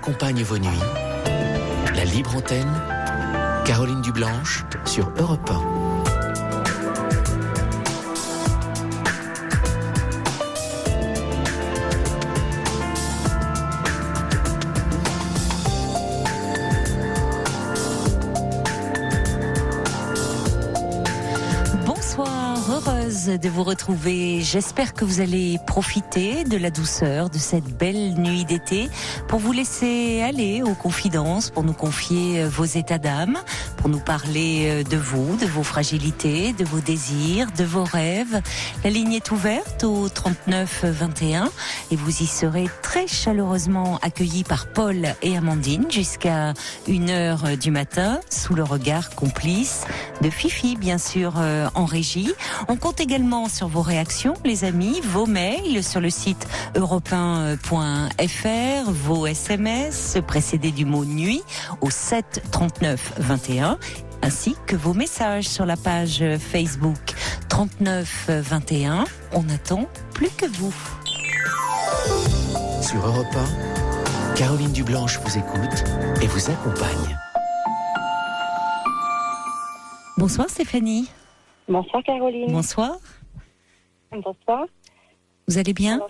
accompagne vos nuits. La libre antenne, Caroline Dublanche sur Europe 1. Heureuse de vous retrouver. J'espère que vous allez profiter de la douceur de cette belle nuit d'été pour vous laisser aller aux confidences, pour nous confier vos états d'âme, pour nous parler de vous, de vos fragilités, de vos désirs, de vos rêves. La ligne est ouverte au 39 21 et vous y serez très chaleureusement accueillis par Paul et Amandine jusqu'à 1h du matin sous le regard complice de Fifi, bien sûr, en régie. On compte également sur vos réactions, les amis, vos mails sur le site europe1.fr, vos SMS précédés du mot nuit au 7 39 21, ainsi que vos messages sur la page Facebook 39 21. On attend plus que vous. Sur Europe 1, Caroline Dublanche vous écoute et vous accompagne. Bonsoir Stéphanie. Bonsoir Caroline. Bonsoir. Bonsoir. Vous allez bien?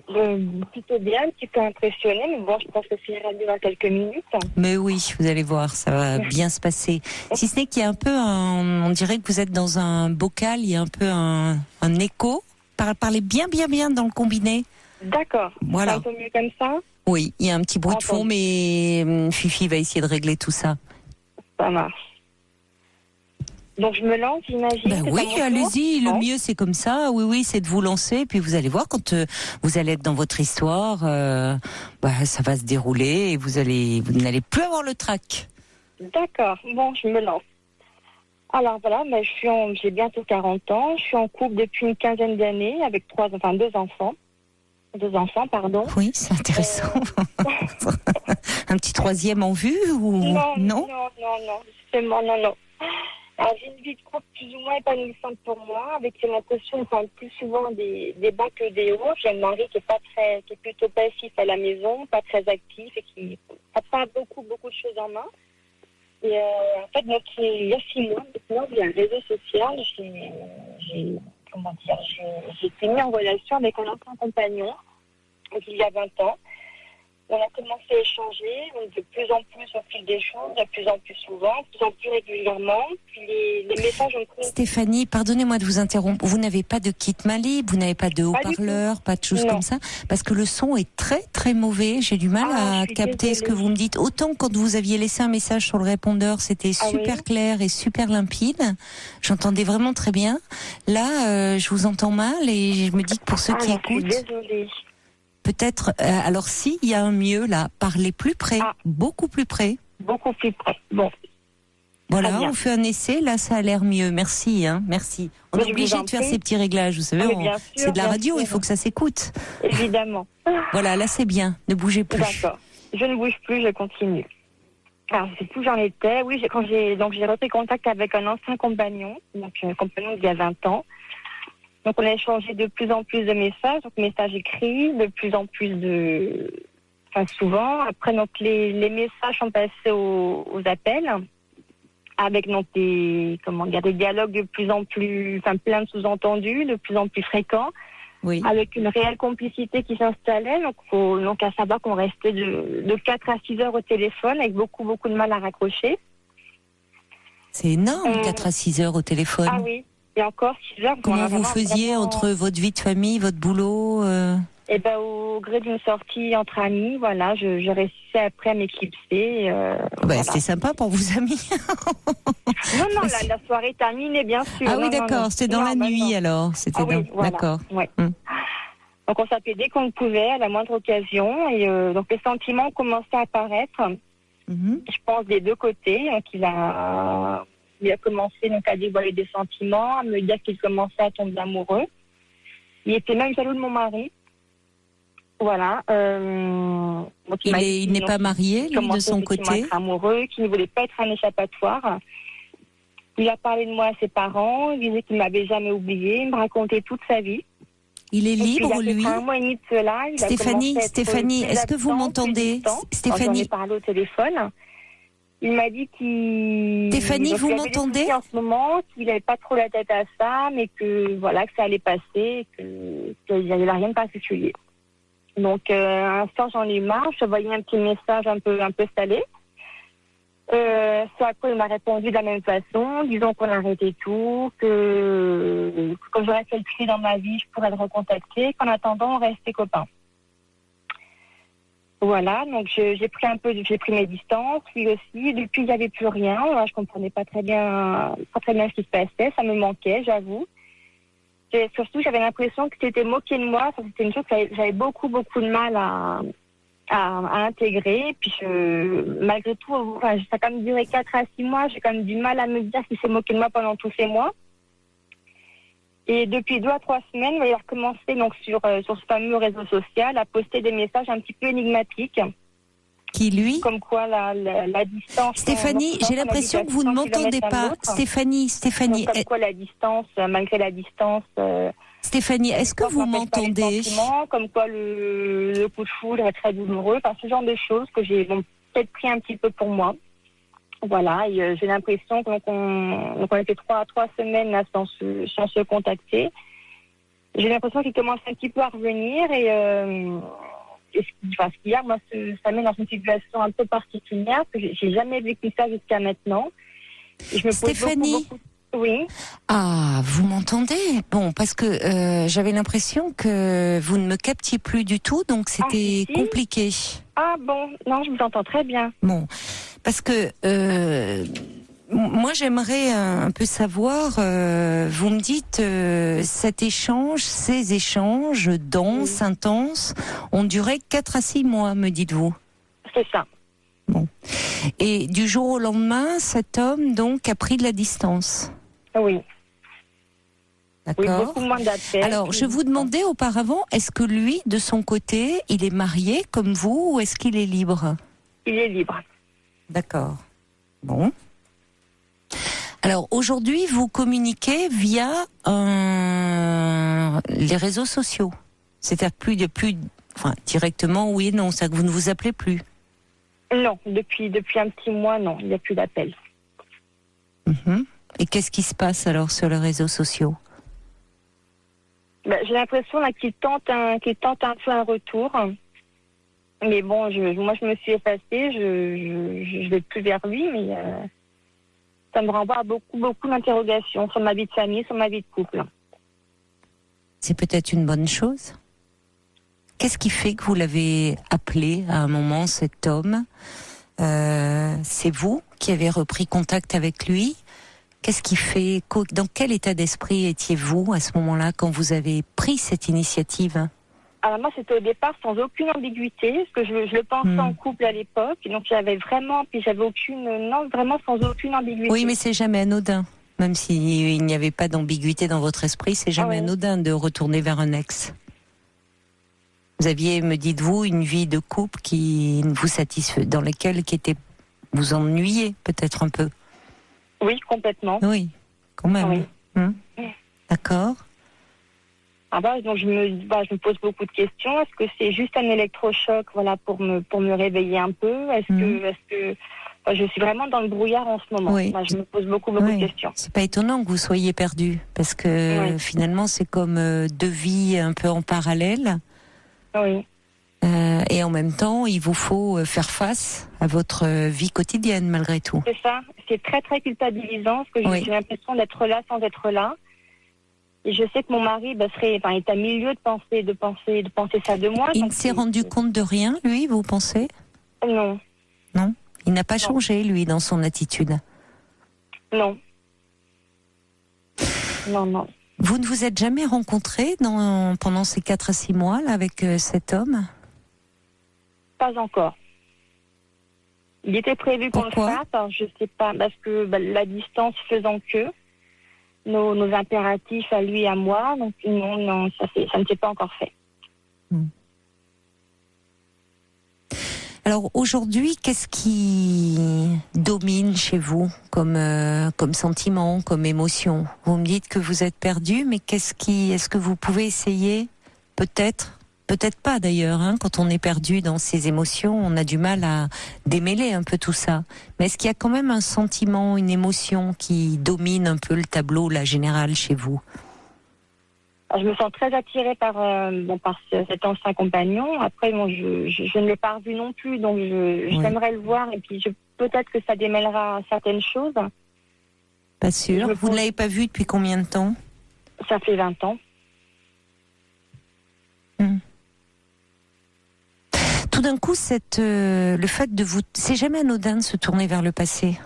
Alors, plutôt bien, un petit peu impressionnée, mais bon, je pense que ça ira bien dans quelques minutes. Mais oui, vous allez voir, ça va bien se passer. Si ce n'est qu'il y a un peu on dirait que vous êtes dans un bocal, il y a un peu un écho. Parlez bien dans le combiné. D'accord. Voilà. C'est un peu mieux comme ça? Oui, il y a un petit bruit de fond, mais Fifi va essayer de régler tout ça. Ça marche. Donc je me lance, j'imagine. Ben oui, allez-y, le mieux c'est comme ça. Oui, c'est de vous lancer, puis vous allez voir quand vous allez être dans votre histoire, ça va se dérouler et vous n'allez plus avoir le trac. D'accord, bon, je me lance. Alors voilà, j'ai bientôt 40 ans, je suis en couple depuis une quinzaine d'années avec deux enfants. Oui, c'est intéressant. Un petit troisième en vue ou non. Justement, non. Alors, j'ai une vie de couple plus ou moins épanouissante pour moi, avec ses mentions, on parle plus souvent des bas que des hauts. J'ai un mari qui est plutôt passif à la maison, pas très actif et qui n'a pas beaucoup de choses en main. Et en fait, donc, il y a 6 mois, maintenant, via un réseau social, j'ai été mis en relation avec un ancien compagnon, donc il y a 20 ans. On a commencé à échanger, donc de plus en plus au fil des choses, de plus en plus souvent, de plus en plus régulièrement. Puis les messages ont pris... Stéphanie, pardonnez-moi de vous interrompre. Vous n'avez pas de kit main libre, vous n'avez pas de haut-parleur, pas de choses comme ça? Parce que le son est très très mauvais. J'ai du mal à capter désolée. Ce que vous me dites. Autant quand vous aviez laissé un message sur le répondeur, c'était super clair et super limpide. J'entendais vraiment très bien. Là, je vous entends mal et je me dis que pour ceux qui écoutent... Je suis désolée. Peut-être, alors si, il y a un mieux là, parlez plus près, beaucoup plus près. Beaucoup plus près, bon. Voilà, on fait un essai, là ça a l'air mieux, merci. Merci. On est obligé de faire ces petits réglages, vous savez, c'est de la radio, il faut que ça s'écoute. Évidemment. Voilà, là c'est bien, ne bougez plus. D'accord, je ne bouge plus, je continue. Alors, je sais plus où j'en étais, oui, j'ai repris contact avec un ancien compagnon, donc un compagnon d'il y a 20 ans. Donc, on a échangé de plus en plus de messages, donc messages écrits, de plus en plus souvent. Après, donc, les messages sont passés aux appels, avec donc des dialogues de plus en plus, plein de sous-entendus, de plus en plus fréquents, avec une réelle complicité qui s'installait. Donc, à savoir qu'on restait de 4 à 6 heures au téléphone, avec beaucoup de mal à raccrocher. C'est énorme, 4 à 6 heures au téléphone. Ah oui. Et encore 6 heures. Comment vous faisiez entre votre vie de famille, votre boulot au gré d'une sortie entre amis, voilà, je réussissais après à m'éclipser. C'était sympa pour vos amis. Non, la soirée terminée, bien sûr. Ah oui, d'accord, c'était dans la nuit alors. C'était d'accord. Ouais. Donc on s'appelait dès qu'on le pouvait, à la moindre occasion. Et donc les sentiments ont commencé à apparaître, je pense, des deux côtés. Donc il a commencé à dévoiler des sentiments, à me dire qu'il commençait à tomber amoureux. Il était même jaloux de mon mari. Voilà. Donc il n'est pas marié, lui, de son côté. Être amoureux, qu'il ne voulait pas être un échappatoire. Il a parlé de moi à ses parents, il disait qu'il ne m'avait jamais oublié, il me racontait toute sa vie. Il est Et puis, libre, il y a lui. un mois et demi de cela, il a commencé à être Stéphanie, plus est-ce que vous absent, m'entendez? plus distant. J'en ai Stéphanie, parlé au téléphone. Il m'a dit qu'il... Stéphanie, donc, vous il avait des m'entendez? soucis en ce moment, qu'il n'avait pas trop la tête à ça, mais que voilà, que ça allait passer, qu'il n'y avait rien de particulier. Donc, un soir, j'en ai eu marre, je voyais un petit message un peu salé. Ce à quoi il m'a répondu de la même façon, disons qu'on arrêtait tout, que quand j'aurais fait le tri dans ma vie, je pourrais le recontacter, qu'en attendant, on restait copains. Voilà, donc j'ai pris mes distances, lui aussi. Depuis, il n'y avait plus rien. Moi, je comprenais pas très bien ce qui se passait. Ça me manquait, j'avoue. Surtout, j'avais l'impression que c'était moqué de moi. Ça, c'était une chose que j'avais beaucoup de mal à intégrer. Puis, malgré tout, ça a quand même duré 4 à 6 mois. J'ai quand même du mal à me dire qu'il s'est moqué de moi pendant tous ces mois. Et depuis 2 à 3 semaines, il a recommencé donc sur ce fameux réseau social à poster des messages un petit peu énigmatiques. qui lui? Comme quoi la distance... Stéphanie, j'ai l'impression que vous ne m'entendez pas. Stéphanie. Donc, comme quoi la distance, malgré la distance... Stéphanie, est-ce que vous m'entendez? Comme quoi le coup de foudre est très douloureux. Enfin, ce genre de choses que j'ai peut-être pris un petit peu pour moi. Voilà, et j'ai l'impression qu'on a fait 3 semaines là, sans se contacter. J'ai l'impression qu'il commence un petit peu à revenir ce qu'il y a, moi, ça mène dans une situation un peu particulière, que j'ai jamais vécu ça jusqu'à maintenant. Et je me pose Stéphanie. beaucoup... Oui. Ah, vous m'entendez? Bon, parce que j'avais l'impression que vous ne me captiez plus du tout, donc c'était compliqué. Ah bon, non, je vous entends très bien. Bon, parce que moi j'aimerais un peu savoir, vous me dites ces échanges denses, intenses, ont duré 4 à 6 mois, me dites-vous? C'est ça. Bon. Et du jour au lendemain, cet homme donc a pris de la distance? Oui. D'accord. Oui, beaucoup moins d'appels. Alors, je vous demandais auparavant, est-ce que lui, de son côté, il est marié comme vous ou est-ce qu'il est libre? Il est libre. D'accord. Bon. Alors, aujourd'hui, vous communiquez via les réseaux sociaux. C'est-à-dire enfin, directement, oui et non, c'est que vous ne vous appelez plus. Non, depuis un petit mois, non, il n'y a plus d'appels. Mm-hmm. Et qu'est-ce qui se passe alors sur les réseaux sociaux? J'ai l'impression là qu'il tente un peu un retour. Mais bon, moi je me suis effacée, je vais plus vers lui, mais ça me renvoie à beaucoup d'interrogations sur ma vie de famille, sur ma vie de couple. C'est peut-être une bonne chose. Qu'est-ce qui fait que vous l'avez appelé à un moment, cet homme? C'est vous qui avez repris contact avec lui? Qu'est-ce qui fait, dans quel état d'esprit étiez-vous à ce moment-là quand vous avez pris cette initiative? Alors moi, c'était au départ sans aucune ambiguïté, parce que je le pensais en couple à l'époque, donc j'avais vraiment sans aucune ambiguïté. Oui, mais c'est jamais anodin. Même s'il n'y avait pas d'ambiguïté dans votre esprit, c'est jamais anodin de retourner vers un ex. Vous aviez, me dites-vous, une vie de couple qui ne vous satisfait, dans laquelle vous ennuyez peut-être un peu. Oui, complètement. Oui, quand même. Oui. D'accord. Donc je me pose beaucoup de questions. Est-ce que c'est juste un électrochoc, pour me réveiller un peu? Est-ce que je suis vraiment dans le brouillard en ce moment? Oui. Je me pose beaucoup de questions. C'est pas étonnant que vous soyez perdu, parce que finalement c'est comme 2 vies un peu en parallèle. Oui. Et en même temps, il vous faut faire face à votre vie quotidienne malgré tout. C'est ça. C'est très très culpabilisant, parce que j'ai l'impression d'être là sans être là. Et je sais que mon mari est à milieu de penser ça de moi. Il ne s'est rendu compte de rien, lui, vous pensez? Non. Non. Il n'a pas changé, lui, dans son attitude? Non. Non. Vous ne vous êtes jamais rencontrés pendant ces 4 à 6 mois là, avec cet homme? Pas encore. Il était prévu qu'on le fasse, alors je sais pas, parce que la distance faisant que nos impératifs à lui et à moi, donc non, ça ne s'est pas encore fait. Alors aujourd'hui, qu'est-ce qui domine chez vous comme sentiment, comme émotion? Vous me dites que vous êtes perdu, mais est-ce que vous pouvez essayer peut-être pas d'ailleurs, hein, quand on est perdu dans ses émotions, on a du mal à démêler un peu tout ça. Mais est-ce qu'il y a quand même un sentiment, une émotion qui domine un peu le tableau, la générale, chez vous ? Alors, je me sens très attirée par cet ancien compagnon. Après, bon, je ne l'ai pas revu non plus, donc j'aimerais le voir, et puis peut-être que ça démêlera certaines choses. Pas sûr. Vous ne l'avez pas vu depuis combien de temps ? Ça fait 20 ans. Tout d'un coup, le fait de c'est jamais anodin de se tourner vers le passé.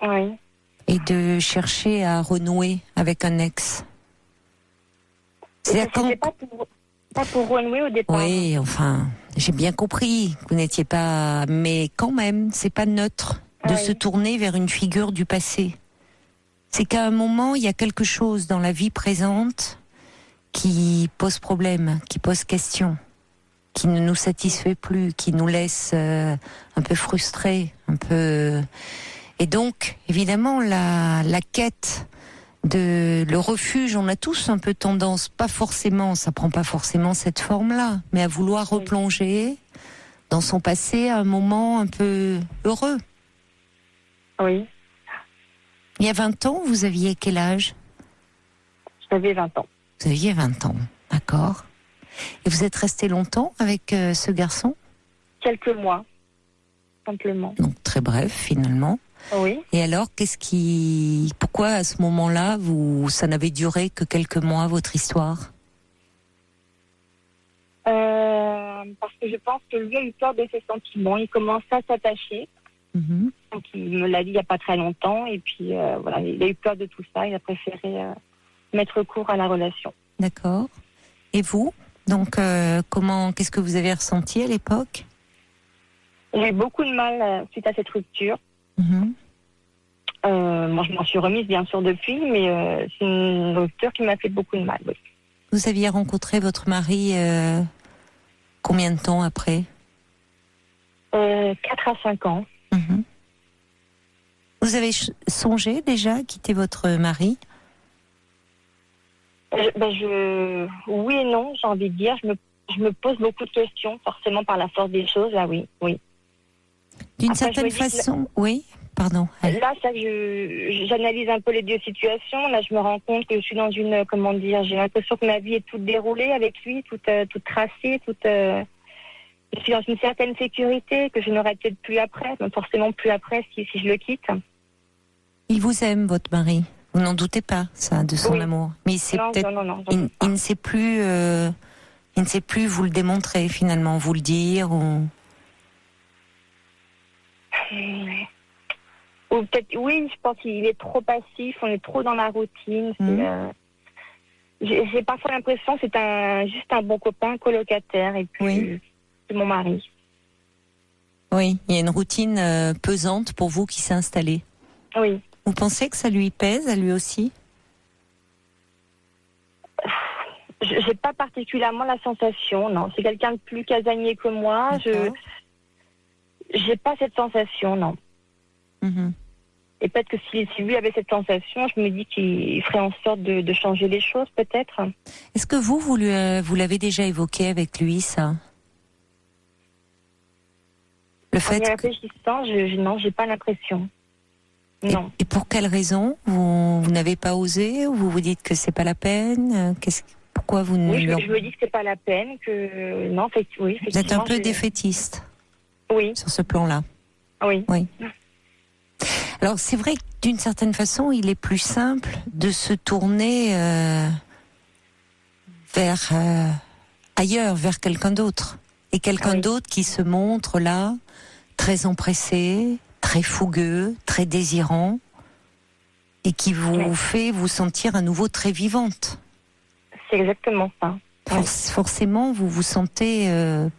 Oui. Et de chercher à renouer avec un ex. C'était pas pour renouer au départ. Oui, enfin, j'ai bien compris que vous n'étiez pas, mais quand même, c'est pas neutre de se tourner vers une figure du passé. C'est qu'à un moment, il y a quelque chose dans la vie présente qui pose problème, qui pose question, qui ne nous satisfait plus, qui nous laisse un peu frustrés, un peu. Et donc, évidemment, la quête le refuge, on a tous un peu tendance, pas forcément, ça prend pas forcément cette forme-là, mais à vouloir replonger dans son passé à un moment un peu heureux. Oui. Il y a 20 ans, vous aviez quel âge ? J'avais 20 ans. Vous aviez 20 ans, d'accord. Et vous êtes resté longtemps avec ce garçon ? Quelques mois, simplement. Donc très bref, finalement. Oui. Et alors, pourquoi à ce moment-là, ça n'avait duré que quelques mois, votre histoire ? Parce que je pense que lui a eu peur de ses sentiments. Il commençait à s'attacher. Mm-hmm. Donc il me l'a dit il n'y a pas très longtemps. Et puis voilà, il a eu peur de tout ça. Il a préféré mettre court à la relation. D'accord. Et vous ? Donc, qu'est-ce que vous avez ressenti à l'époque ? J'ai eu beaucoup de mal suite à cette rupture. Mm-hmm. Moi, je m'en suis remise bien sûr depuis, mais c'est une rupture qui m'a fait beaucoup de mal. Oui. Vous aviez rencontré votre mari combien de temps après ? 4 à 5 ans. Mm-hmm. Vous avez songé déjà à quitter votre mari ? Oui et non, j'ai envie de dire. Je me pose beaucoup de questions, forcément par la force des choses. Là, oui. D'une Après, certaine façon, oui. Pardon. Allez. Là, ça, j'analyse un peu les deux situations. Là, je me rends compte que je suis dans une, j'ai l'impression que ma vie est toute déroulée avec lui, toute tracée, je suis dans une certaine sécurité que je n'aurai peut-être plus après, mais forcément plus après si je le quitte. Il vous aime, votre mari. Vous n'en doutez pas, ça, de son amour. Mais c'est peut-être. Non, il ne sait plus. Il ne sait plus vous le démontrer finalement, vous le dire ou. Ou peut-être, oui, je pense qu'il est trop passif, on est trop dans la routine. J'ai parfois l'impression que c'est juste un bon copain, colocataire, et puis c'est mon mari. Oui, il y a une routine pesante pour vous qui s'est installée. Oui. Vous pensez que ça lui pèse, à lui aussi ? J'ai pas particulièrement la sensation, non. C'est quelqu'un de plus casanier que moi. J'ai pas cette sensation, non. Mm-hmm. Et peut-être que si lui avait cette sensation, je me dis qu'il ferait en sorte de changer les choses, peut-être. Est-ce que vous l'avez déjà évoqué avec lui, ça ? Le fait en y réfléchissant, non, j'ai pas l'impression. Non. Et pour quelle raison vous n'avez pas osé ou vous vous dites que c'est pas la peine ? Pourquoi vous ne... Oui, je me dis que c'est pas la peine, que non, oui. Vous êtes un peu défaitiste. Oui. Sur ce plan-là. Oui. Alors c'est vrai que d'une certaine façon, il est plus simple de se tourner vers ailleurs, vers quelqu'un d'autre. Et quelqu'un d'autre qui se montre là, très empressé, très fougueux, très désirant, et qui vous fait vous sentir à nouveau très vivante. C'est exactement ça. Forcément, vous vous sentez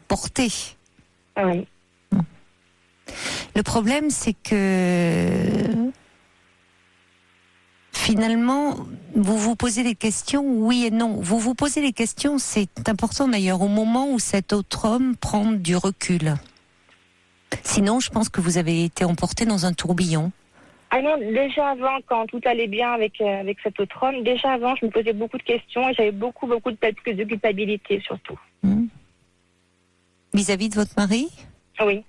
portée. Oui. Le problème, c'est que finalement, vous vous posez des questions, oui et non. Vous vous posez des questions, c'est important d'ailleurs, au moment où cet autre homme prend du recul. Sinon, je pense que vous avez été emporté dans un tourbillon. Ah non, déjà avant, quand tout allait bien avec cet autre homme, déjà avant, je me posais beaucoup de questions et j'avais beaucoup de culpabilité surtout. Vis-à-vis de votre mari ? Oui.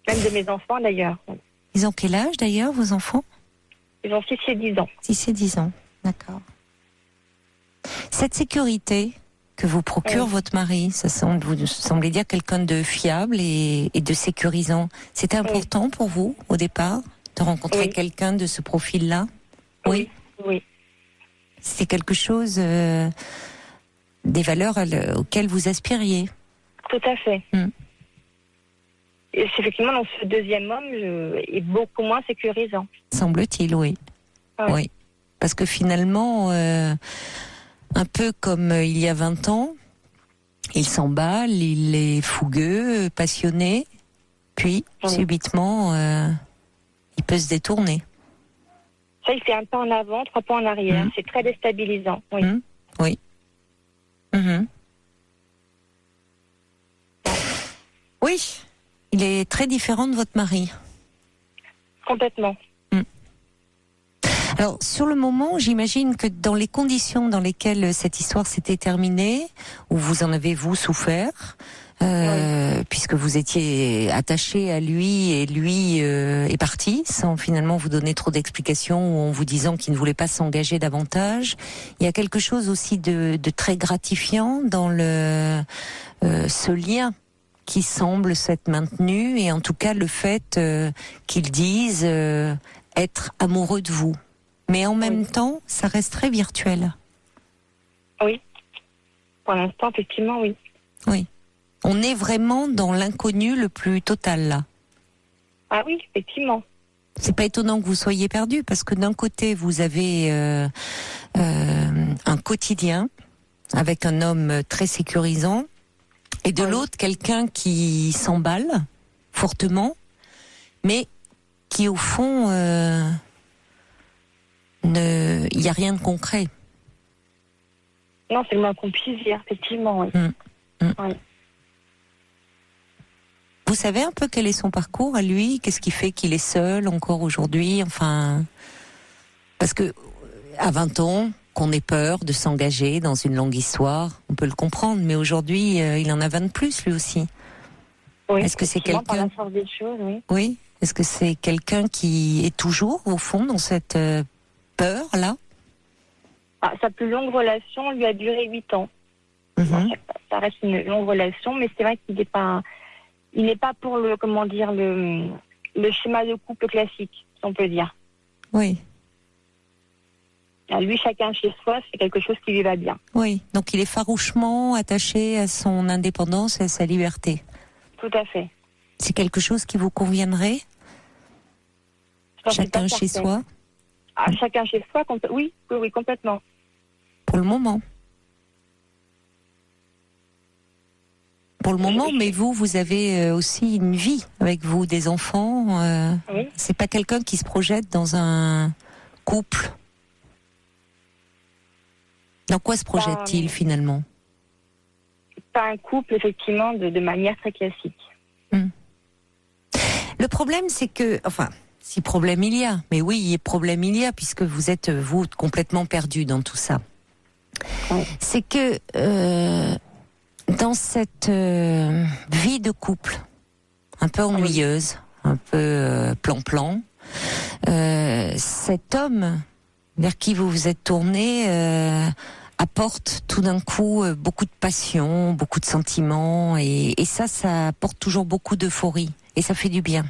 Même de mes enfants d'ailleurs. Ils ont quel âge d'ailleurs, vos enfants ? Ils ont 6 et 10 ans. 6 et 10 ans, d'accord. Cette sécurité que vous procure votre mari, vous semblez dire quelqu'un de fiable et de sécurisant. C'était important pour vous, au départ, de rencontrer quelqu'un de ce profil-là ? Oui. C'est quelque chose, des valeurs auxquelles vous aspiriez ? Tout à fait. Et effectivement, dans ce deuxième homme est beaucoup moins sécurisant. Semble-t-il, oui. Oui. Parce que finalement, un peu comme il y a 20 ans, il s'emballe, il est fougueux, passionné, puis subitement, il peut se détourner. Ça, il fait un pas en avant, 3 pas en arrière. C'est très déstabilisant. Oui. Oui. Oui, il est très différent de votre mari. Complètement. Alors, sur le moment, j'imagine que dans les conditions dans lesquelles cette histoire s'était terminée, où vous en avez, vous, souffert, puisque vous étiez attaché à lui et lui est parti, sans finalement vous donner trop d'explications ou en vous disant qu'il ne voulait pas s'engager davantage. Il y a quelque chose aussi de très gratifiant dans ce lien qui semble s'être maintenu, et en tout cas le fait qu'ils disent être amoureux de vous. Mais en même temps, ça reste très virtuel. Oui. Pour l'instant, effectivement, oui. Oui. On est vraiment dans l'inconnu le plus total, là. Ah oui, effectivement. C'est pas étonnant que vous soyez perdu, parce que d'un côté, vous avez un quotidien avec un homme très sécurisant, et de l'autre, quelqu'un qui s'emballe fortement, mais qui, au fond... il n'y a rien de concret. Non, c'est le moins qu'on puisse dire, effectivement, oui. Oui. Vous savez un peu quel est son parcours à lui ? Qu'est-ce qui fait qu'il est seul encore aujourd'hui ? Enfin, parce que à 20 ans, qu'on ait peur de s'engager dans une longue histoire, on peut le comprendre, mais aujourd'hui, il en a 20 de plus, lui aussi. Oui, est-ce que c'est quelqu'un... par la force des choses, oui. Oui. Est-ce que c'est quelqu'un qui est toujours, au fond, dans cette... peur, là ? Sa plus longue relation lui a duré 8 ans. Ça reste une longue relation, mais c'est vrai qu'il n'est pas pour le schéma de couple classique, si on peut dire. Oui. Lui, chacun chez soi, c'est quelque chose qui lui va bien. Oui, donc il est farouchement attaché à son indépendance et à sa liberté. Tout à fait. C'est quelque chose qui vous conviendrait ? Chacun chez soi ? Chacun chez soi, oui, complètement. Pour le moment. Pour le moment, mais vous avez aussi une vie avec vous, des enfants. Oui. C'est pas quelqu'un qui se projette dans un couple. Dans quoi se projette-t-il finalement ? Pas un couple, effectivement, de manière très classique. Le problème, c'est que, si problème il y a, mais oui, problème il y a, puisque vous êtes, vous, complètement perdu dans tout ça. Oui. C'est que dans cette vie de couple, un peu ennuyeuse, un peu plan-plan, cet homme vers qui vous vous êtes tourné apporte tout d'un coup beaucoup de passion, beaucoup de sentiments, et ça apporte toujours beaucoup d'euphorie, et ça fait du bien.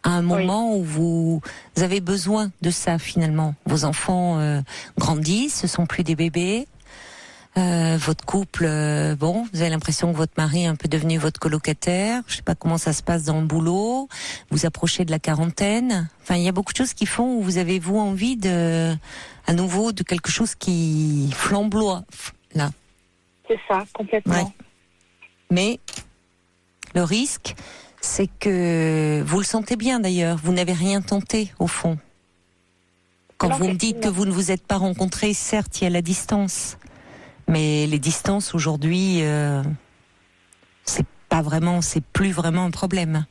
À un moment où vous avez besoin de ça, finalement. Vos enfants grandissent, ce sont plus des bébés. Votre couple, vous avez l'impression que votre mari est un peu devenu votre colocataire. Je sais pas comment ça se passe dans le boulot. Vous approchez de la quarantaine. Enfin, il y a beaucoup de choses qui font où vous avez, vous, envie à nouveau, de quelque chose qui flamboie, là. C'est ça, complètement. Ouais. Mais, le risque, c'est que, vous le sentez bien d'ailleurs, vous n'avez rien tenté, au fond. Quand vous me dites que vous ne vous êtes pas rencontrés, certes, il y a la distance. Mais les distances aujourd'hui, c'est plus vraiment un problème.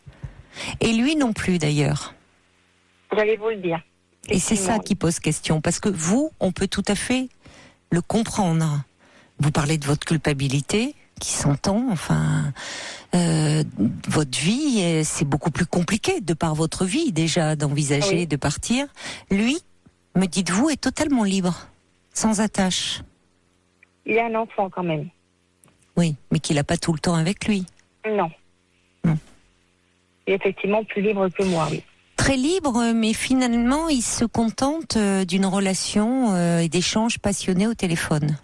Et lui non plus d'ailleurs. J'allais vous le dire. Et c'est ça qui pose question, parce que vous, on peut tout à fait le comprendre. Vous parlez de votre culpabilité, qui s'entend, enfin, votre vie, c'est beaucoup plus compliqué de par votre vie déjà d'envisager de partir. Lui, me dites-vous, est totalement libre, sans attache. Il y a un enfant quand même. Oui, mais qu'il n'a pas tout le temps avec lui. Non. Non. Il est effectivement plus libre que moi, oui. Très libre, mais finalement, il se contente d'une relation et d'échanges passionnés au téléphone.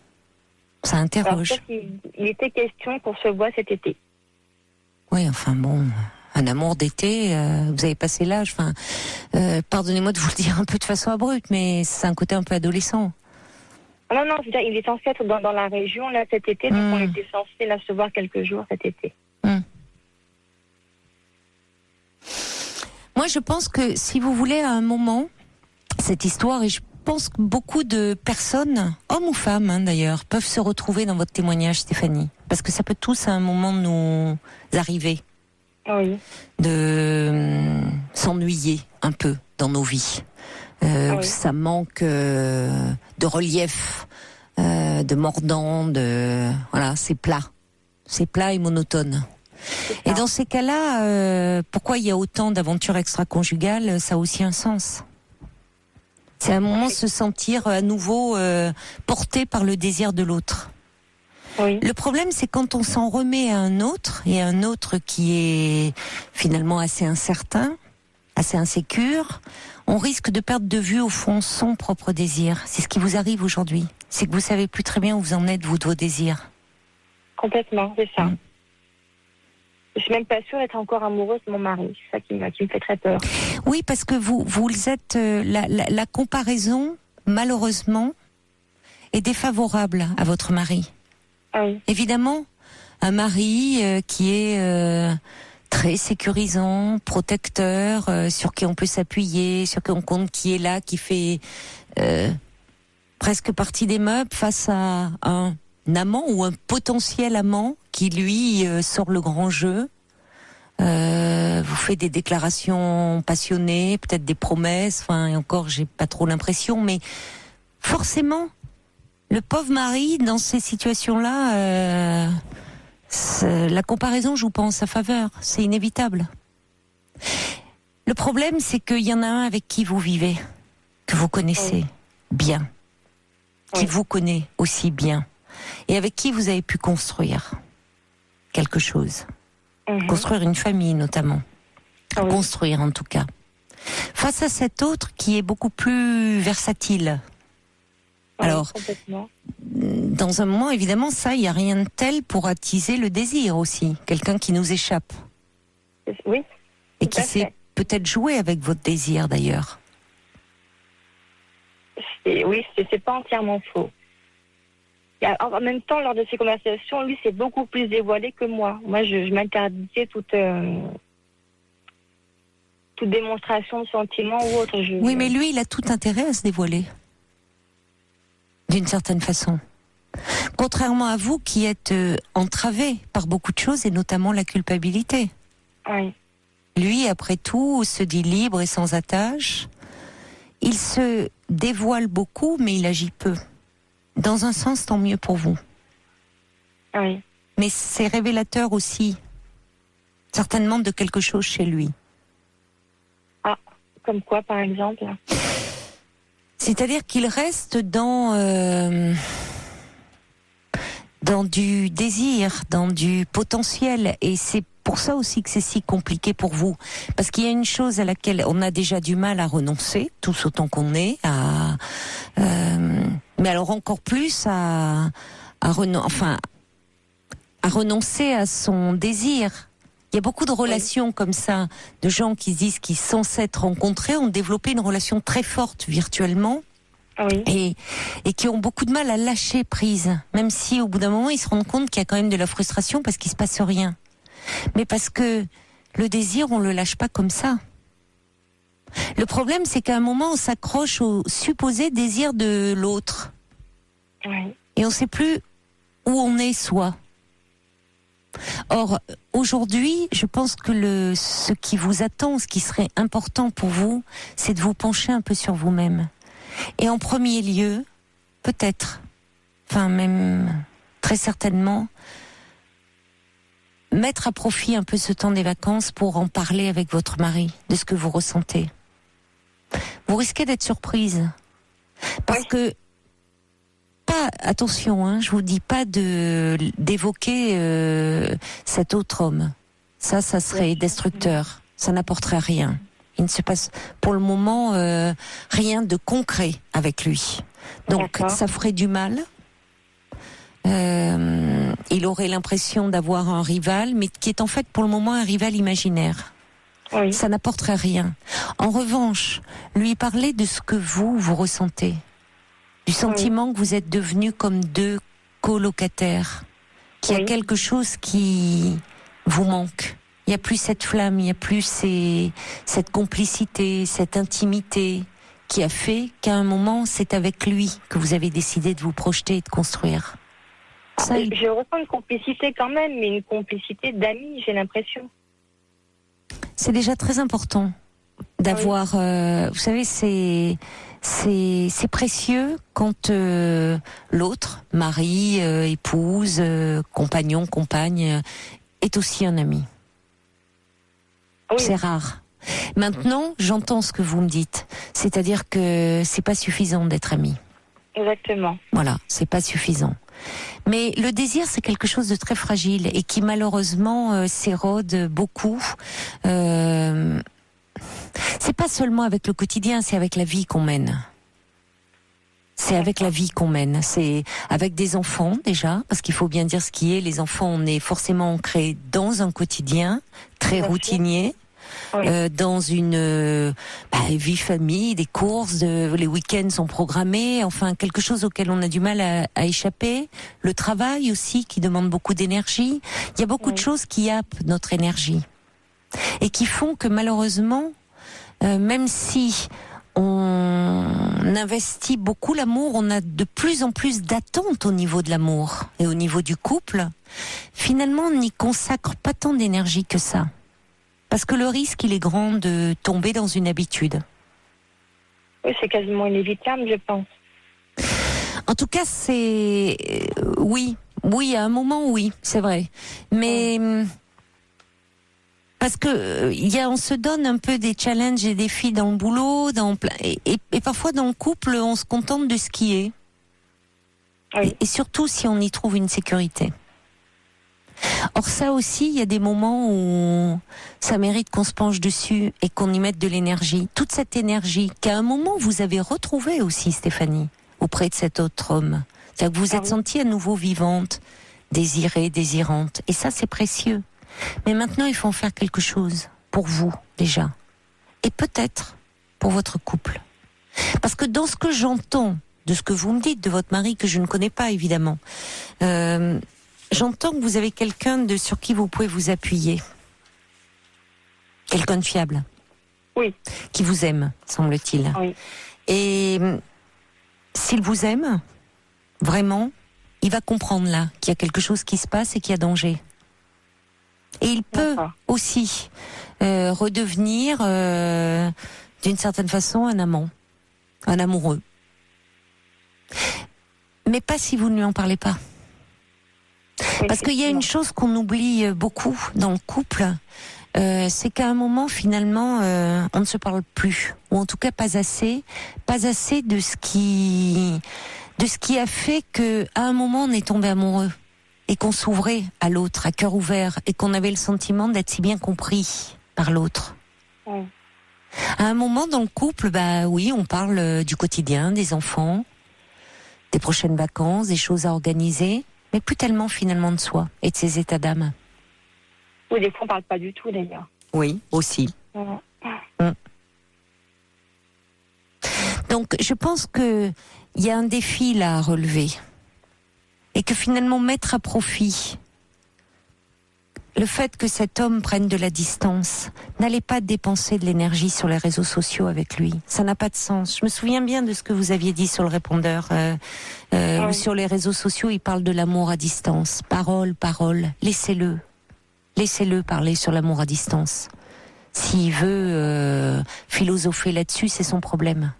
Ça interroge. Alors, il était question qu'on se voit cet été. Oui, enfin bon, un amour d'été, vous avez passé l'âge, enfin, pardonnez-moi de vous le dire un peu de façon abrupte, mais c'est un côté un peu adolescent. Non, je veux dire, il est censé être dans la région là cet été, donc on était censé là se voir quelques jours cet été. Moi, je pense que si vous voulez, à un moment, cette histoire, et je pense que beaucoup de personnes, hommes ou femmes d'ailleurs, peuvent se retrouver dans votre témoignage, Stéphanie, parce que ça peut tous à un moment nous arriver de s'ennuyer un peu dans nos vies. Ça manque de relief, de mordant, voilà, c'est plat et monotone. Et dans ces cas-là, pourquoi il y a autant d'aventures extra-conjugales, ça a aussi un sens. C'est à un moment se sentir à nouveau porté par le désir de l'autre. Oui. Le problème, c'est quand on s'en remet à un autre, et un autre qui est finalement assez incertain, assez insécure, on risque de perdre de vue au fond son propre désir. C'est ce qui vous arrive aujourd'hui. C'est que vous savez plus très bien où vous en êtes, vous, de vos désirs. Complètement, c'est ça. Je suis même pas sûre d'être encore amoureuse de mon mari. C'est ça qui me fait très peur. Oui, parce que vous êtes la comparaison, malheureusement, est défavorable à votre mari. Oui. Évidemment, un mari qui est très sécurisant, protecteur, sur qui on peut s'appuyer, sur qui on compte, qui est là, qui fait presque partie des meubles face à un amant ou un potentiel amant qui lui sort le grand jeu, vous fait des déclarations passionnées, peut-être des promesses, enfin et encore j'ai pas trop l'impression, mais forcément le pauvre mari dans ces situations-là, la comparaison joue pas en sa faveur, c'est inévitable. Le problème c'est qu'il y en a un avec qui vous vivez, que vous connaissez bien, qui vous connaît aussi bien, et avec qui vous avez pu construire quelque chose. Construire une famille notamment. Construire en tout cas. Face à cet autre qui est beaucoup plus versatile. Alors, dans un moment, évidemment, ça, il n'y a rien de tel pour attiser le désir aussi. Quelqu'un qui nous échappe. Oui. Et qui sait peut-être jouer avec votre désir d'ailleurs. Oui, c'est pas entièrement faux. En même temps, lors de ces conversations, lui, c'est beaucoup plus dévoilé que moi. Moi, je m'interdisais toute démonstration de sentiments ou autre. Oui, mais lui, il a tout intérêt à se dévoiler. D'une certaine façon. Contrairement à vous qui êtes entravé par beaucoup de choses, et notamment la culpabilité. Oui. Lui, après tout, se dit libre et sans attache. Il se dévoile beaucoup, mais il agit peu. Dans un sens, tant mieux pour vous. Oui. Mais c'est révélateur aussi, certainement, de quelque chose chez lui. Ah, comme quoi, par exemple ? C'est-à-dire qu'il reste dans du désir, dans du potentiel. Et c'est pour ça aussi que c'est si compliqué pour vous. Parce qu'il y a une chose à laquelle on a déjà du mal à renoncer, tous autant qu'on est, mais alors encore plus à renoncer à son désir. Il y a beaucoup de relations comme ça, de gens qui disent qu'ils sans s'être rencontrés ont développé une relation très forte virtuellement. Et qui ont beaucoup de mal à lâcher prise, même si au bout d'un moment ils se rendent compte qu'il y a quand même de la frustration parce qu'il se passe rien. Mais parce que le désir, on le lâche pas comme ça. Le problème, c'est qu'à un moment, on s'accroche au supposé désir de l'autre. Oui. Et on sait plus où on est soi. Or, aujourd'hui, je pense que ce qui vous attend, ce qui serait important pour vous, c'est de vous pencher un peu sur vous-même. Et en premier lieu, peut-être, enfin même très certainement, mettre à profit un peu ce temps des vacances pour en parler avec votre mari, de ce que vous ressentez. Vous risquez d'être surprise. Parce que, attention, hein, je vous dis pas d'évoquer cet autre homme. Ça serait destructeur. Ça n'apporterait rien. Il ne se passe pour le moment rien de concret avec lui. Donc ça ferait du mal. Il aurait l'impression d'avoir un rival, mais qui est en fait pour le moment un rival imaginaire. Oui. Ça n'apporterait rien. En revanche, lui parler de ce que vous ressentez. Du sentiment que vous êtes devenus comme deux colocataires, qu'il y a quelque chose qui vous manque. Il n'y a plus cette flamme, il n'y a plus cette complicité, cette intimité qui a fait qu'à un moment, c'est avec lui que vous avez décidé de vous projeter et de construire. Ça, je ressens une complicité quand même, mais une complicité d'amis, j'ai l'impression. C'est déjà très important d'avoir... vous savez, c'est précieux quand l'autre, mari, épouse, compagnon, compagne, est aussi un ami. Oui. C'est rare. Maintenant, j'entends ce que vous me dites. C'est-à-dire que c'est pas suffisant d'être ami. Exactement. Voilà, c'est pas suffisant. Mais le désir, c'est quelque chose de très fragile et qui malheureusement s'érode beaucoup. C'est pas seulement avec le quotidien, c'est avec la vie qu'on mène. C'est avec la vie qu'on mène. C'est avec des enfants déjà, parce qu'il faut bien dire ce qui est. Les enfants, on est forcément ancrés dans un quotidien très routinier. Oui. Dans une vie famille, des courses, les week-ends sont programmés, enfin quelque chose auquel on a du mal à échapper. Le travail aussi qui demande beaucoup d'énergie. Il y a beaucoup de choses qui happent notre énergie et qui font que malheureusement, même si on investit beaucoup l'amour, on a de plus en plus d'attentes au niveau de l'amour et au niveau du couple. Finalement, on n'y consacre pas tant d'énergie que ça. Parce que le risque, il est grand de tomber dans une habitude. Oui, c'est quasiment inévitable, je pense. En tout cas, c'est... Oui, à un moment, oui, c'est vrai. Mais... Parce que on se donne un peu des challenges et des défis dans le boulot, et parfois dans le couple, on se contente de ce qui est. Oui. Et surtout si on y trouve une sécurité. Or ça aussi, il y a des moments où ça mérite qu'on se penche dessus et qu'on y mette de l'énergie. Toute cette énergie qu'à un moment vous avez retrouvée aussi, Stéphanie, auprès de cet autre homme. C'est-à-dire que vous êtes sentie à nouveau vivante, désirée, désirante. Et ça, c'est précieux. Mais maintenant, il faut en faire quelque chose pour vous, déjà. Et peut-être pour votre couple. Parce que dans ce que j'entends, de ce que vous me dites de votre mari, que je ne connais pas évidemment, j'entends que vous avez quelqu'un sur qui vous pouvez vous appuyer. Quelqu'un de fiable. Oui. Qui vous aime, semble-t-il. Oui. Et s'il vous aime, vraiment, il va comprendre là qu'il y a quelque chose qui se passe et qu'il y a danger. Et il peut aussi redevenir, d'une certaine façon, un amant, un amoureux. Mais pas si vous ne lui en parlez pas. Parce qu'il y a une chose qu'on oublie beaucoup dans le couple, c'est qu'à un moment, finalement, on ne se parle plus. Ou en tout cas, pas assez de ce qui a fait qu'à un moment, on est tombé amoureux. Et qu'on s'ouvrait à l'autre, à cœur ouvert, et qu'on avait le sentiment d'être si bien compris par l'autre. Oui. À un moment dans le couple, oui, on parle du quotidien, des enfants, des prochaines vacances, des choses à organiser, mais plus tellement finalement de soi et de ses états d'âme. Oui, des fois on parle pas du tout d'ailleurs. Oui, aussi. Donc je pense que il y a un défi là à relever. Et que finalement mettre à profit le fait que cet homme prenne de la distance, n'allez pas dépenser de l'énergie sur les réseaux sociaux avec lui. Ça n'a pas de sens. Je me souviens bien de ce que vous aviez dit sur le répondeur. Oui. Sur les réseaux sociaux, il parle de l'amour à distance. Parole, parole. Laissez-le. Laissez-le parler sur l'amour à distance. S'il veut philosopher là-dessus, c'est son problème.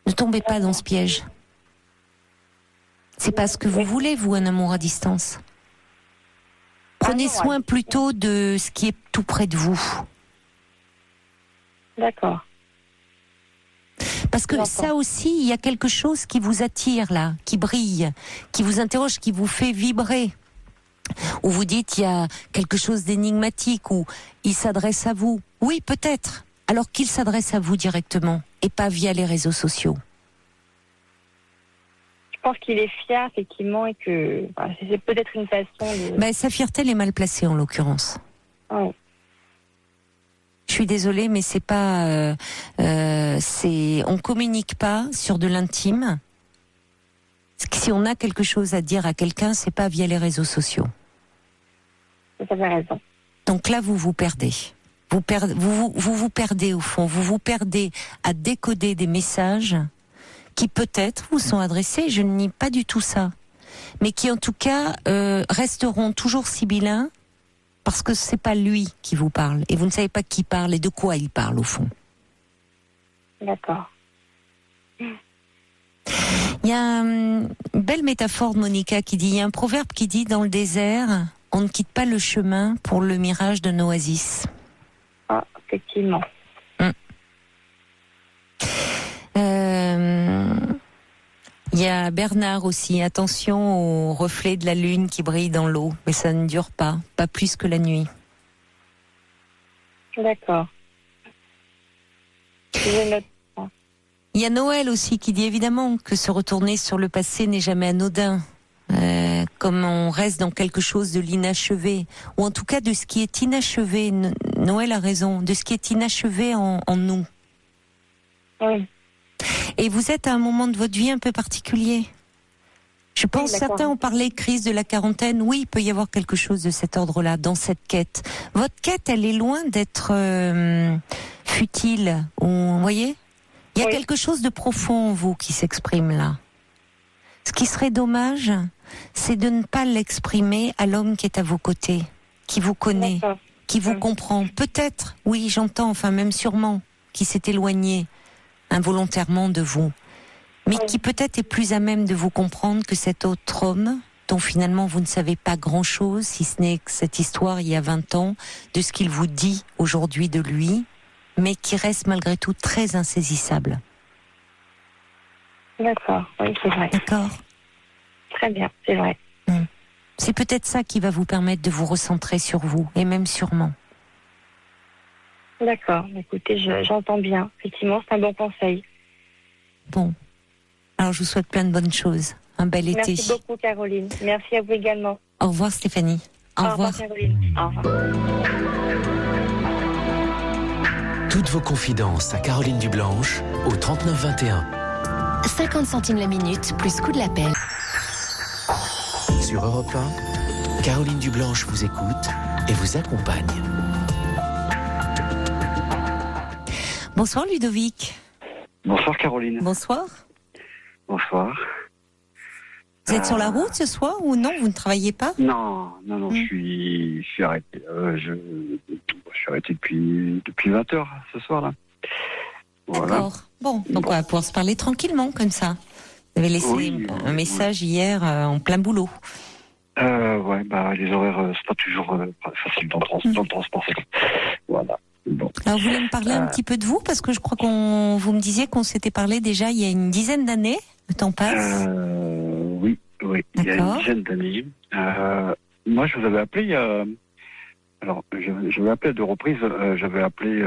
Ne tombez pas dans ce piège. C'est pas ce que vous voulez, vous, un amour à distance. Prenez soin plutôt de ce qui est tout près de vous. D'accord. Parce que ça aussi, il y a quelque chose qui vous attire là, qui brille, qui vous interroge, qui vous fait vibrer. Ou vous dites, il y a quelque chose d'énigmatique, ou il s'adresse à vous. Oui, peut-être. Alors qu'il s'adresse à vous directement, et pas via les réseaux sociaux. Je pense qu'il est fier, effectivement, et que c'est peut-être une façon de... Sa fierté, elle est mal placée, en l'occurrence. Oui. Je suis désolée, mais c'est pas... on communique pas sur de l'intime. Si on a quelque chose à dire à quelqu'un, c'est pas via les réseaux sociaux. Vous avez raison. Donc là, vous vous perdez. Vous vous perdez au fond. Vous vous perdez à décoder des messages qui peut-être vous sont adressés, je ne nie pas du tout ça, mais qui en tout cas resteront toujours sibyllins parce que c'est pas lui qui vous parle et vous ne savez pas qui parle et de quoi il parle au fond. D'accord. Il y a une belle métaphore de Monica qui dit, il y a un proverbe qui dit, dans le désert, on ne quitte pas le chemin pour le mirage d'un oasis. Ah, effectivement. Il y a Bernard aussi, attention aux reflets de la lune qui brille dans l'eau, mais ça ne dure pas plus que la nuit. D'accord. Je note ça. Il y a Noël aussi qui dit évidemment que se retourner sur le passé n'est jamais anodin, comme on reste dans quelque chose de l'inachevé, ou en tout cas de ce qui est inachevé, Noël a raison, de ce qui est inachevé en nous. Oui. Et vous êtes à un moment de votre vie un peu particulier. Je pense, certains ont parlé crise de la quarantaine. Oui, il peut y avoir quelque chose de cet ordre-là, dans cette quête. Votre quête, elle est loin d'être futile. Vous voyez ? Il y a quelque chose de profond en vous qui s'exprime là. Ce qui serait dommage, c'est de ne pas l'exprimer à l'homme qui est à vos côtés, qui vous connaît, qui vous comprend. Peut-être, oui, j'entends, enfin même sûrement, qui s'est éloigné involontairement de vous, mais qui peut-être est plus à même de vous comprendre que cet autre homme, dont finalement vous ne savez pas grand-chose, si ce n'est que cette histoire il y a 20 ans, de ce qu'il vous dit aujourd'hui de lui, mais qui reste malgré tout très insaisissable. D'accord, oui, c'est vrai. D'accord ? Très bien, c'est vrai. C'est peut-être ça qui va vous permettre de vous recentrer sur vous, et même sûrement. D'accord, écoutez, j'entends bien. Effectivement, c'est un bon conseil. Bon, alors je vous souhaite plein de bonnes choses. Un bel été. Merci beaucoup, Caroline. Merci à vous également. Au revoir, Stéphanie. Au revoir, Caroline. Au revoir. Toutes vos confidences à Caroline Dublanche au 39 21. 50 centimes la minute, plus coût de l'appel. Sur Europe 1, Caroline Dublanche vous écoute et vous accompagne. Bonsoir Ludovic. Bonsoir Caroline. Bonsoir. Bonsoir. Vous êtes sur la route ce soir ou non? Vous ne travaillez pas? Non, je suis arrêté. Je suis arrêté depuis 20h ce soir là. Voilà. D'accord. Bon, donc on va pouvoir se parler tranquillement comme ça. Vous avez laissé un message hier en plein boulot. Les horaires, c'est pas toujours facile dans le transport. Voilà. Bon. Alors vous voulez me parler un petit peu de vous, parce que je crois vous me disiez qu'on s'était parlé déjà il y a une dizaine d'années. Le temps passe. Oui, il y a une dizaine d'années. Moi, je vous avais appelé il y a... Alors, je vais appeler à 2 reprises. J'avais appelé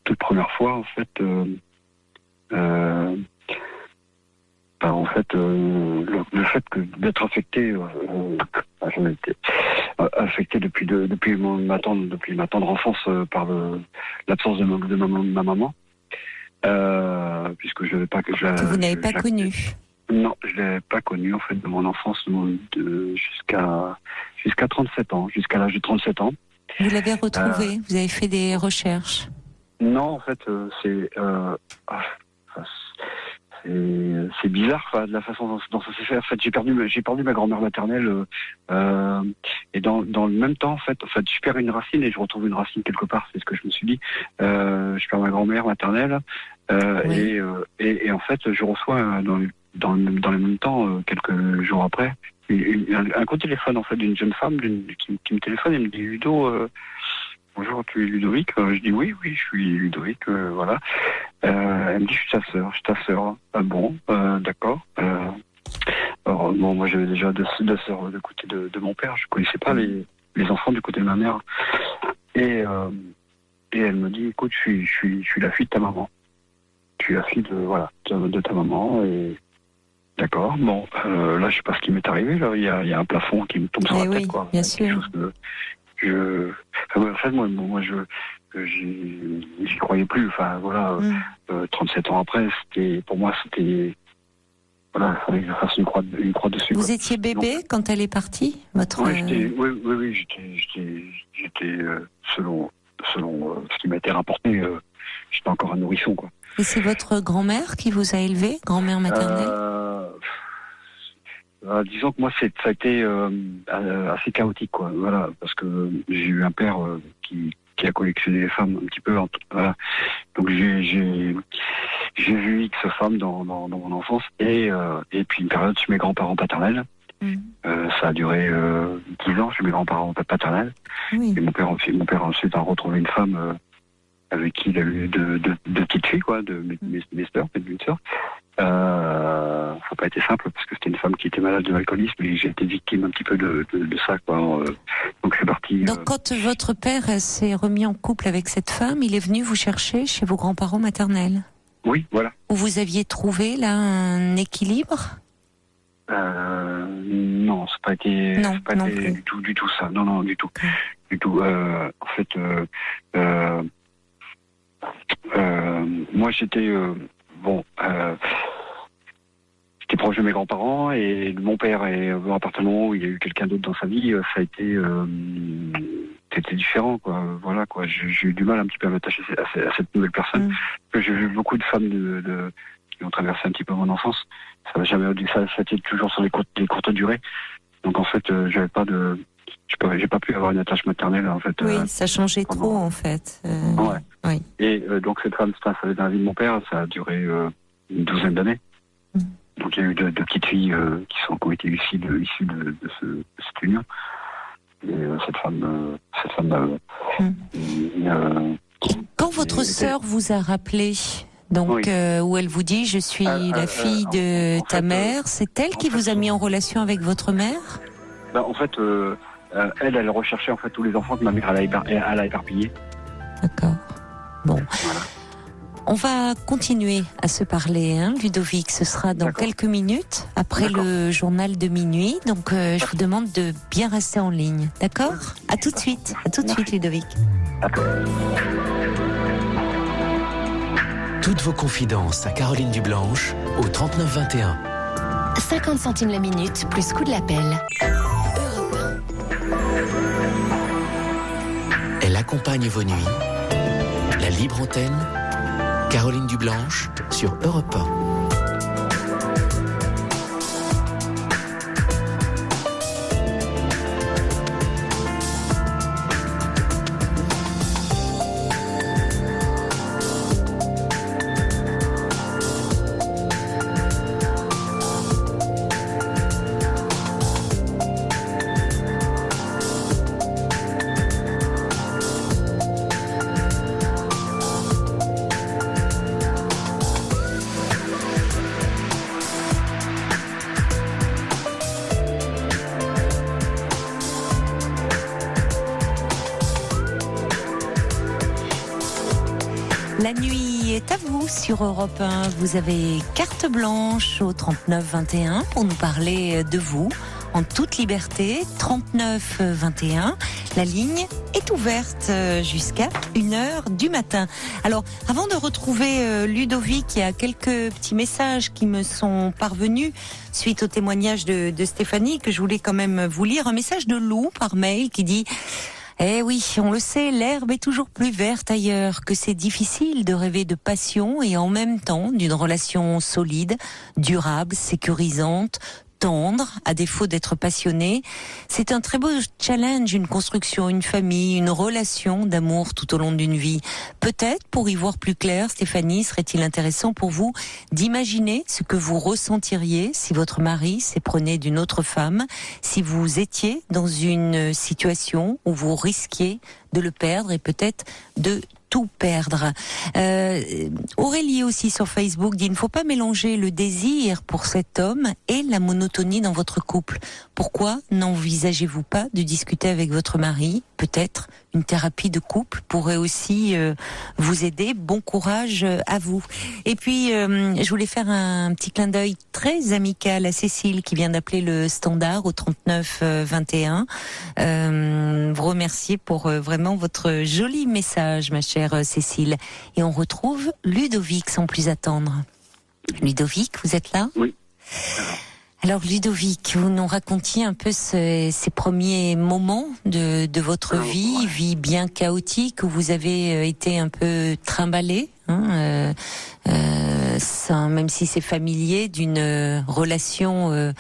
toute première fois, en fait. Le fait que d'être affecté, j'en ai été affecté depuis ma tendre enfance par l'absence de ma maman, puisque je n'avais pas que vous n'avez pas connu. Non, je l'ai pas connu en fait de mon enfance jusqu'à 37 ans, jusqu'à l'âge de 37 ans. Vous l'avez retrouvé, vous avez fait des recherches? Non, en fait, c'est bizarre, de la façon dont ça s'est fait. En fait, j'ai perdu ma grand-mère maternelle, et dans le même temps, en fait, je perds une racine et je retrouve une racine quelque part. C'est ce que je me suis dit. Je perds ma grand-mère maternelle, oui. et en fait, je reçois dans le même temps, quelques jours après, un coup de téléphone en fait d'une jeune femme qui me téléphone et me dit Ludo. Bonjour, tu es Ludovic? Je dis oui, je suis Ludovic, voilà. Elle me dit, je suis ta sœur. Ah bon, d'accord. Alors, bon, moi j'avais déjà deux sœurs du côté de mon père, je connaissais pas les enfants du côté de ma mère. Et elle me dit, écoute, je suis la fille de ta maman. Je suis la fille de ta maman, et d'accord. Bon, là je sais pas ce qui m'est arrivé, là, il y a un plafond qui me tombe sur la tête, quoi. Bien sûr. En fait, moi, j'y croyais plus. Enfin, voilà, 37 ans après, pour moi, voilà, il fallait que je fasse une croix dessus. Vous étiez bébé quand elle est partie, votre? Oui, j'étais selon ce qui m'a été rapporté, j'étais encore un nourrisson, quoi. Et c'est votre grand-mère qui vous a élevé, grand-mère maternelle? Disons que moi, ça a été assez chaotique, quoi. Voilà, parce que j'ai eu un père qui a collectionné les femmes un petit peu. Voilà. Donc j'ai vu X femmes dans mon enfance, et puis une période chez mes grands-parents paternels. Ça a duré 10 ans chez mes grands-parents paternels. Oui. Et mon père ensuite a retrouvé une femme avec qui il a eu deux petites filles, quoi, mes sœurs, une sœur. Ça n'a pas été simple parce que c'était une femme qui était malade de l'alcoolisme et j'ai été victime un petit peu de ça, quoi. Donc c'est parti. Donc quand votre père s'est remis en couple avec cette femme, il est venu vous chercher chez vos grands-parents maternels? Oui, voilà. Où vous aviez trouvé là un équilibre? Non, ça n'a pas été du tout ça. Non, du tout. Du tout. En fait, moi j'étais j'étais proche de mes grands-parents et mon père est un appartement où il y a eu quelqu'un d'autre dans sa vie. Ça a été c'était différent, quoi. Voilà, quoi. J'ai eu du mal un petit peu à m'attacher à cette nouvelle personne. J'ai vu beaucoup de femmes qui ont traversé un petit peu mon enfance. Ça a été toujours sur les courtes durées. Donc en fait, j'ai pas pu avoir une attache maternelle, en fait. Oui, ça changeait trop, en fait. Ouais. Oui. Et donc cette femme s'est installée dans la vie de mon père. Ça a duré une douzaine d'années. Donc il y a eu deux petites filles qui ont été issues de cette union. Et cette femme. Quand votre sœur vous a rappelé, donc où elle vous dit je suis la fille de ta mère, c'est elle qui vous a mis en relation avec votre mère? En fait, elle recherchait en fait tous les enfants que ma mère elle a éparpillés. D'accord. Bon. Voilà. On va continuer à se parler, Ludovic. Ce sera dans quelques minutes, après le journal de minuit. Donc, je vous demande de bien rester en ligne. D'accord ? À tout de suite. À tout de suite, Ludovic. Toutes vos confidences à Caroline Dublanche au 39 21. 50 centimes la minute, plus coût de l'appel. Elle accompagne vos nuits. La libre antenne, Caroline Dublanche sur Europe 1. La nuit est à vous sur Europe 1. Vous avez carte blanche au 39 21 pour nous parler de vous en toute liberté, 39 21. La ligne est ouverte jusqu'à 1h du matin. Alors, avant de retrouver Ludovic, il y a quelques petits messages qui me sont parvenus suite au témoignage de Stéphanie, que je voulais quand même vous lire. Un message de Lou par mail qui dit: eh oui, on le sait, l'herbe est toujours plus verte ailleurs, que c'est difficile de rêver de passion et en même temps d'une relation solide, durable, sécurisante, tendre, à défaut d'être passionné. C'est un très beau challenge, une construction, une famille, une relation d'amour tout au long d'une vie. Peut-être, pour y voir plus clair, Stéphanie, serait-il intéressant pour vous d'imaginer ce que vous ressentiriez si votre mari s'éprenait d'une autre femme, si vous étiez dans une situation où vous risquiez de le perdre et peut-être de tout perdre. Aurélie aussi sur Facebook dit: il ne faut pas mélanger le désir pour cet homme et la monotonie dans votre couple. Pourquoi n'envisagez-vous pas de discuter avec votre mari? Peut-être une thérapie de couple pourrait aussi vous aider. Bon courage à vous. Et puis je voulais faire un petit clin d'œil très amical à Cécile qui vient d'appeler le standard au 39 21. Vous remercier pour vraiment votre joli message, ma chère Cécile. Et on retrouve Ludovic sans plus attendre. Ludovic, vous êtes là? Oui. Alors Ludovic, vous nous racontiez un peu ces premiers moments de votre vie bien chaotique, où vous avez été un peu trimballé, même si c'est familier, d'une relation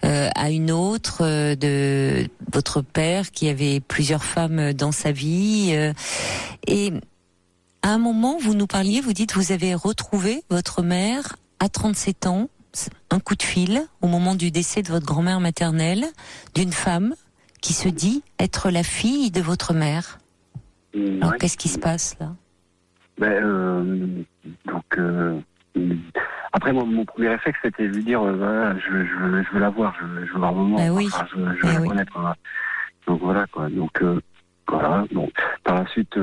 à une autre, de votre père qui avait plusieurs femmes dans sa vie. Et à un moment, vous nous parliez, vous dites, vous avez retrouvé votre mère à 37 ans, un coup de fil au moment du décès de votre grand-mère maternelle, d'une femme qui se dit être la fille de votre mère. Alors, qu'est-ce qui se passe là? Après, mon premier réflexe, c'était de lui dire, voilà, je veux la voir, je veux voir maman, je veux la connaître. Voilà. Donc voilà, quoi. Donc, voilà. Bon. Par la suite,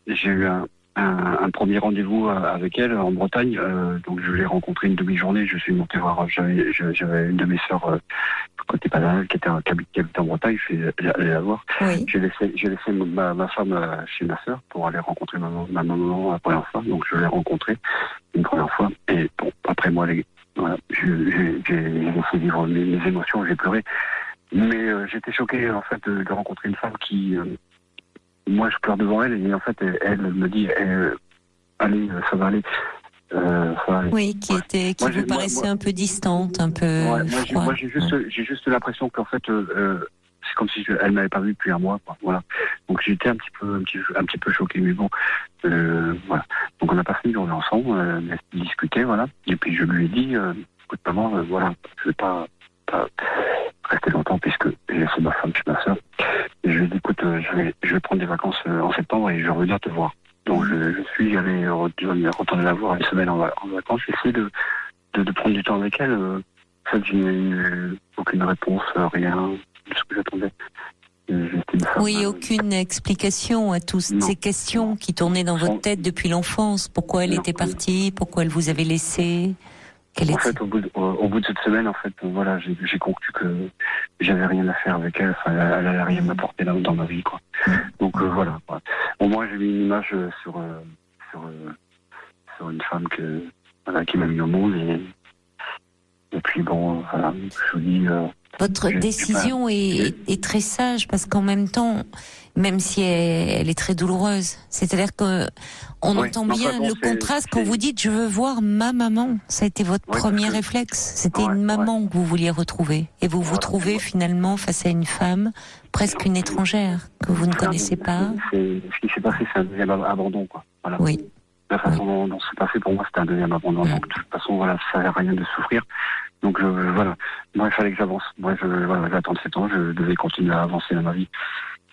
j'ai eu un premier rendez-vous avec elle en Bretagne. Donc je l'ai rencontrée une demi-journée. Je suis monté voir. J'avais une de mes sœurs côté paternel qui habite en Bretagne. Je suis allé la voir. Oui. J'ai laissé ma femme chez ma sœur pour aller rencontrer ma maman la première fois. Donc je l'ai rencontrée une première fois. Et bon, après moi, voilà, j'ai laissé vivre mes émotions. J'ai pleuré. Mais j'étais choqué en fait de rencontrer une femme qui moi, je pleure devant elle et en fait, elle me dit, allez, ça va aller. Oui, qui vous paraissait un peu distante, un peu froide. Moi, j'ai juste l'impression qu'en fait, c'est comme si elle m'avait pas vu depuis un mois, quoi. Voilà. Donc j'étais un petit peu choqué, mais bon, voilà. Donc on a passé une journée ensemble, discuter, voilà. Et puis je lui ai dit, écoute maman, voilà, je vais pas rester longtemps puisque j'ai laissé ma femme chez ma soeur. Et je lui ai dit, écoute, je vais prendre des vacances en septembre et je vais revenir te voir. Donc je suis allé retourner la voir une semaine en vacances. J'ai essayé de prendre du temps avec elle. En fait, je n'ai eu aucune réponse, rien de ce que j'attendais. Oui, aucune explication à toutes ces questions qui tournaient dans votre tête depuis l'enfance. Pourquoi elle était partie? Pourquoi elle vous avait laissé? En fait, au bout de cette semaine, en fait, voilà, j'ai conclu que j'avais rien à faire avec elle. Enfin, elle allait rien m'apporter dans ma vie, quoi. Donc voilà. Au moins, j'ai mis une image sur une femme qui m'a mis au monde et puis bon, voilà, je vous dis. Votre décision est très sage parce qu'en même temps, même si elle est très douloureuse, c'est-à-dire que on entend bien le contraste quand vous dites je veux voir ma maman. Ça a été votre premier réflexe. C'était une maman que vous vouliez retrouver et vous vous trouvez finalement face à une femme, presque une étrangère que vous ne connaissez pas. Ce qui s'est passé, c'est un deuxième abandon, quoi. Voilà. Oui. La façon dont c'est passé pour moi, c'était un deuxième abandon. Donc de toute façon, voilà, ça sert à rien de souffrir. Donc voilà, moi il fallait que j'avance. Moi j'avais 37 ans, je devais continuer à avancer dans ma vie.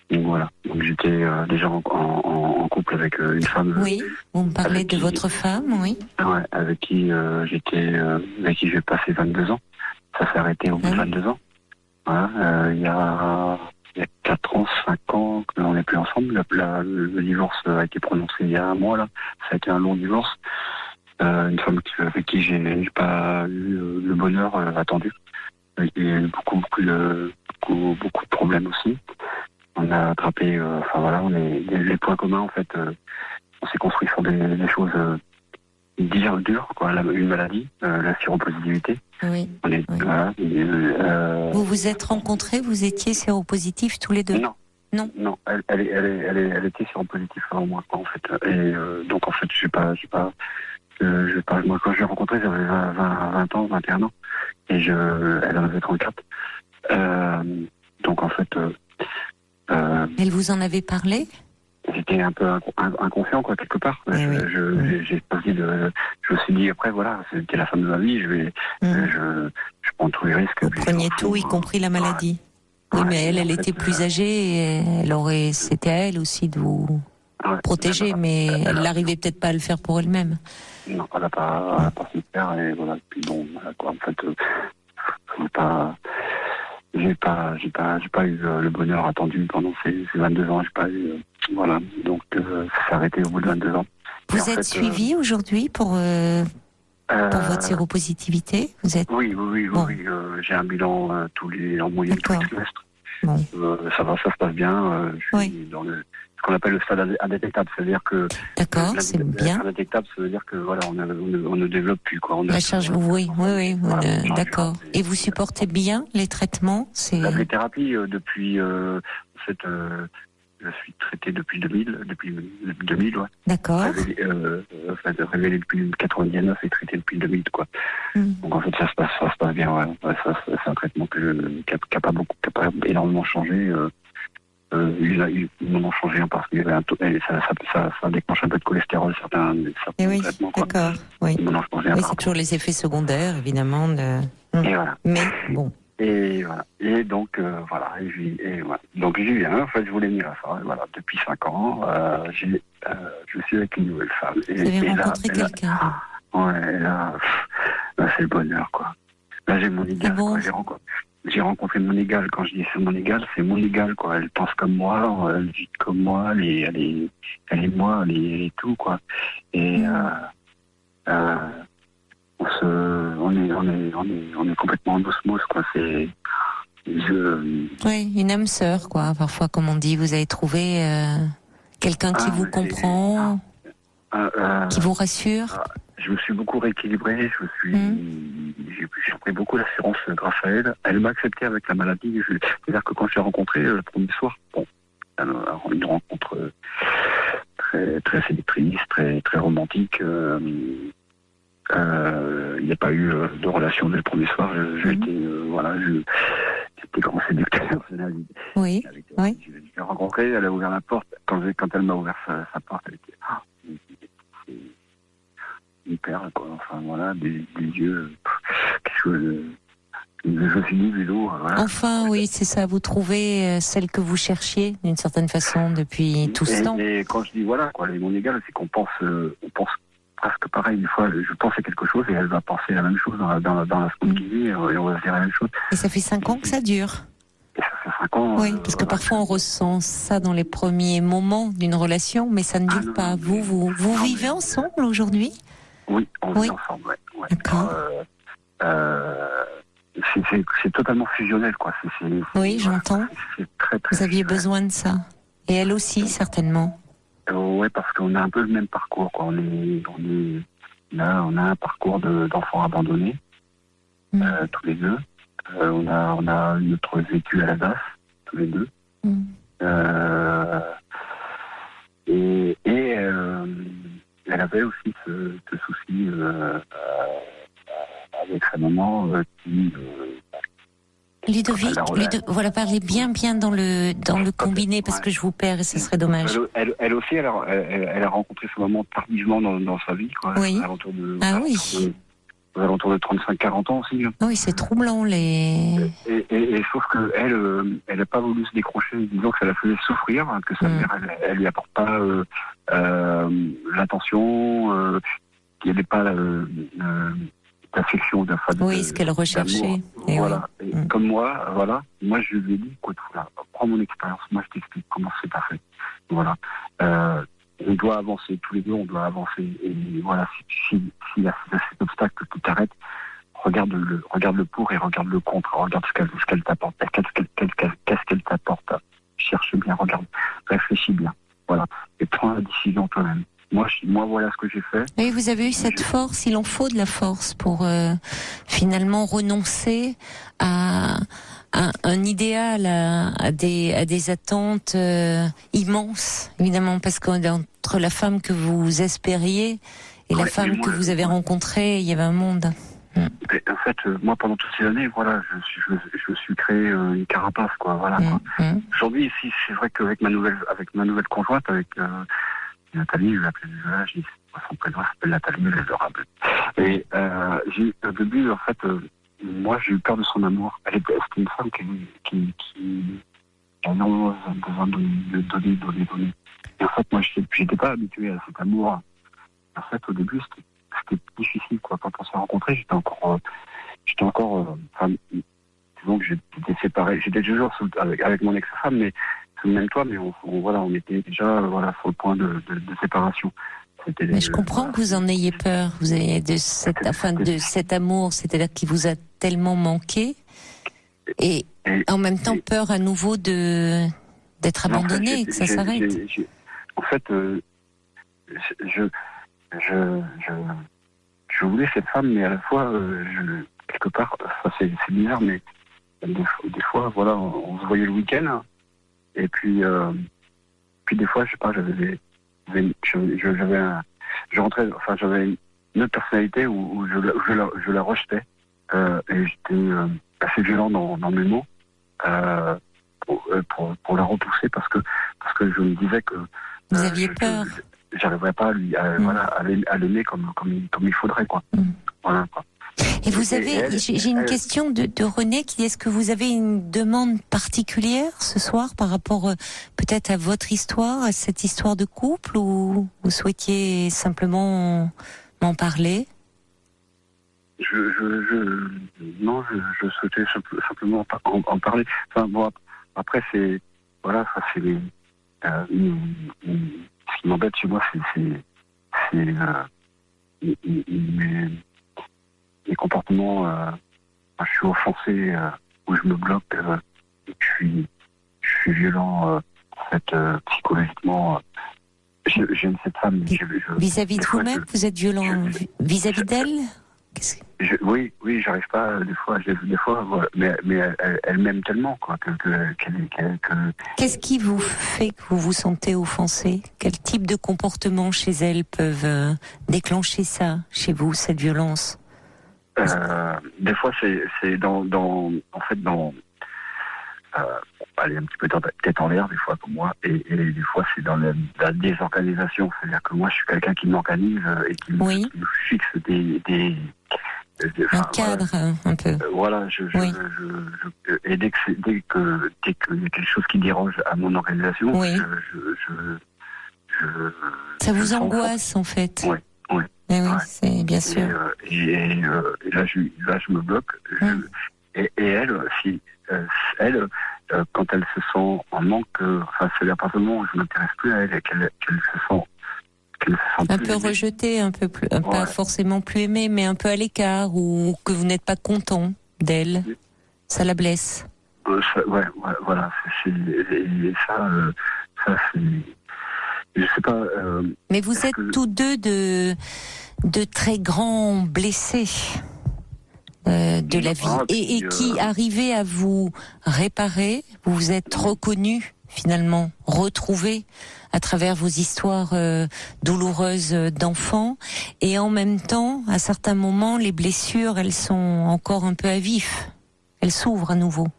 Donc voilà, donc j'étais déjà en couple avec une femme. Oui, vous me parlez de votre femme, oui. Ouais, avec qui j'ai passé 22 ans. Ça s'est arrêté au bout de 22 ans. Voilà, il y a 4 ans, 5 ans qu'on n'est plus ensemble. Le divorce a été prononcé il y a un mois là. Ça a été un long divorce. Une femme avec qui j'ai pas eu le bonheur attendu. il y a eu beaucoup de problèmes aussi. On a attrapé, les points communs en fait. On s'est construit sur des choses dures, quoi. Une maladie, la séropositivité. Oui. Voilà, Vous vous êtes rencontrés, vous étiez séropositifs tous les deux? Non, elle était séropositive avant moi, quoi, en fait. Et donc en fait, moi quand je l'ai rencontrée, j'avais 20 ans, 21 ans, et elle en avait 34. Donc en fait, Elle vous en avait parlé? j'étais un peu inconscient, quoi, quelque part. Oui. Je me suis dit après, voilà, c'était la femme de ma vie, je prends tous les risques. Vous preniez tout, y compris la maladie. Oui, mais elle était plus âgée, et c'était à elle aussi de vous protéger, mais elle n'arrivait peut-être pas à le faire pour elle-même. Non, elle n'a pas su le faire, et voilà. Puis bon, voilà, quoi, en fait, j'ai pas eu le bonheur attendu pendant ces 22 ans. J'ai pas eu, voilà. Donc, ça s'est arrêté au bout de 22 ans. Vous êtes suivi aujourd'hui pour votre séropositivité? Vous êtes... Oui. J'ai un bilan en moyenne tous les trimestres. Bon. Ça se passe bien. Je suis dans ce qu'on appelle le stade indétectable, c'est-à-dire que. D'accord, c'est bien. Indétectable, ça veut dire que voilà, on ne développe plus, quoi. La charge, oui, voilà, d'accord. Et vous supportez bien les traitements? Les thérapies depuis en fait. Je suis traité depuis 2000, ouais. D'accord. Révélé depuis 99 et traité depuis 2000, quoi. Donc en fait, ça se passe bien, ouais. C'est un traitement qui a pas énormément changé. Ils m'en ont changé parce qu'il y avait ça déclenche un peu de cholestérol, certains traitements, quoi. D'accord, oui. Ils m'en ont changé c'est toujours les effets secondaires, évidemment. Et voilà. Mais bon. Et voilà. Et donc, voilà. Donc, j'y viens. En fait, je voulais venir à ça. Et voilà. Depuis 5 ans, je suis avec une nouvelle femme. Vous avez rencontré quelqu'un? Là, c'est le bonheur, quoi. Là, j'ai mon égal. Bon. J'ai rencontré mon égal. Quand je dis c'est mon égal, quoi. Elle pense comme moi, elle vit comme moi, elle est moi, elle est tout, quoi. Et, on est complètement en osmose, quoi. Oui, une âme sœur, quoi. Parfois, comme on dit, vous avez trouvé quelqu'un qui vous comprend, qui vous rassure. Je me suis beaucoup rééquilibré. J'ai pris beaucoup d'assurance grâce à elle. Elle m'a accepté avec la maladie. C'est-à-dire que quand je l'ai rencontrée le premier soir, une rencontre très très séductrice, très très romantique. Il n'y a pas eu de relation dès le premier soir. J'étais grand séducteur. Oui. Je l'ai rencontrée, elle a ouvert la porte. Quand elle m'a ouvert sa porte, elle était c'est une perle, quoi. Enfin voilà, des yeux, quelque chose. Je me suis dit, vélo, voilà. Enfin, oui, c'est ça. Vous trouvez celle que vous cherchiez d'une certaine façon depuis tout ce temps. Et quand je dis voilà, quoi, mon égal, c'est qu'on pense presque pareil. Des fois, je pense à quelque chose et elle va penser la même chose dans la seconde qui vit, et on va se dire la même chose. Et ça fait 5 ans que ça dure? Et ça fait 5 ans. Oui, parce que parfois on ressent ça dans les premiers moments d'une relation, mais ça ne dure pas. Vous vivez ensemble aujourd'hui? Oui, on vit ensemble, ouais. D'accord. C'est totalement fusionnel, quoi. Oui, j'entends. C'est très, très Vous aviez besoin de ça. Et elle aussi, certainement. Ouais, parce qu'on a un peu le même parcours, quoi. On a un parcours d'enfants abandonnés, tous les deux. On a notre vécu à la DAS, tous les deux. Et elle avait aussi ce souci avec sa maman qui... Ludovic, voilà, parlez bien dans le combiné parce que je vous perds et ce serait dommage. Elle aussi, elle a rencontré ce moment tardivement dans sa vie, quoi. Oui. Aux alentours de 35-40 ans aussi. Oui, c'est troublant, et sauf que elle n'a pas voulu se décrocher, disant que ça la faisait souffrir, que sa mère, elle lui apporte pas l'attention, qu'il n'y avait pas d'affection, ce qu'elle recherchait. Voilà. Et comme moi, je lui ai dit, écoute, voilà, prends mon expérience, moi je t'explique comment c'est pas fait. Voilà. On doit avancer, tous les deux, on doit avancer. Et voilà, s'il y a cet obstacle qui t'arrête, regarde le pour et regarde le contre, regarde ce qu'elle t'apporte, qu'est-ce qu'elle t'apporte, cherche bien, regarde, réfléchis bien, voilà, et prends la décision toi-même. Moi, voilà ce que j'ai fait. Oui, vous avez eu cette force, il en faut de la force pour finalement renoncer à un idéal, à des attentes immenses, évidemment, parce qu'entre la femme que vous espériez et la femme que vous avez rencontrée, il y avait un monde. En fait, moi, pendant toutes ces années, voilà, je me suis créé une carapace, quoi, voilà. Quoi. Aujourd'hui, ici, c'est vrai qu'avec ma nouvelle conjointe, avec Nathalie, je l'appelle, son prénom s'appelle Nathalie, elle est adorable. Et au début, en fait, moi, j'ai eu peur de son amour. C'était une femme qui a énormément besoin de donner. Et en fait, moi, j'étais pas habitué à cet amour. En fait, au début, c'était difficile, quoi. Quand on s'est rencontrés, j'étais encore, disons que j'étais séparé. J'étais toujours avec mon ex-femme, mais sous le même toit, mais on était déjà, sur le point de séparation. Mais je comprends que vous en ayez peur. Vous avez de cet amour, c'est-à-dire qui vous a tellement manqué, et en même temps peur à nouveau d'être abandonné, que ça s'arrête. En fait, je voulais cette femme, mais à la fois, quelque part, c'est bizarre, mais des fois, voilà, on se voyait le week-end, et puis des fois, je sais pas, j'avais une autre personnalité où je la rejetais, et j'étais assez violent dans mes mots pour la repousser parce que je me disais que vous aviez peur. J'arriverais pas à l'aimer comme il faudrait, quoi. Voilà, quoi. Et vous avez, j'ai une question de René qui dit, est-ce que vous avez une demande particulière ce soir par rapport peut-être à votre histoire, à cette histoire de couple, ou vous souhaitiez simplement m'en parler? Non, je souhaitais simplement en parler. Enfin, bon, après, c'est ce qui m'embête chez moi, c'est mes comportements. Je suis offensé, où je me bloque, et je suis violent, en fait, psychologiquement. J'aime cette femme. Vis-à-vis de vous-même, vous êtes violent vis-à-vis d'elle? Oui, j'arrive pas des fois, voilà, mais elle m'aime tellement, quoi, Qu'est-ce qui vous fait que vous vous sentez offensé? Quel type de comportement chez elle peuvent déclencher ça chez vous, cette violence? Des fois, c'est aller un petit peu tête en l'air, des fois, pour moi, et des fois, c'est dans la désorganisation. C'est-à-dire que moi, je suis quelqu'un qui m'organise et qui me fixe un cadre, un peu. Voilà, et dès qu'il y a quelque chose qui dérange à mon organisation, ça vous angoisse, en fait. Oui. Oui, c'est bien sûr. Et là, je me bloque. Et elle, quand elle se sent en manque, c'est à partir du moment où je ne m'intéresse plus à elle et qu'elle se sent un peu rejetée, un peu plus, pas forcément plus aimée, mais un peu à l'écart, ou que vous n'êtes pas content d'elle, ça la blesse. Voilà. Ça, c'est. Je sais pas. Mais vous êtes tous deux de très grands blessés de la vie, et qui arrivez à vous réparer. Vous vous êtes reconnus, finalement, retrouvés à travers vos histoires douloureuses d'enfants, et en même temps, à certains moments, les blessures, elles sont encore un peu à vif. Elles s'ouvrent à nouveau.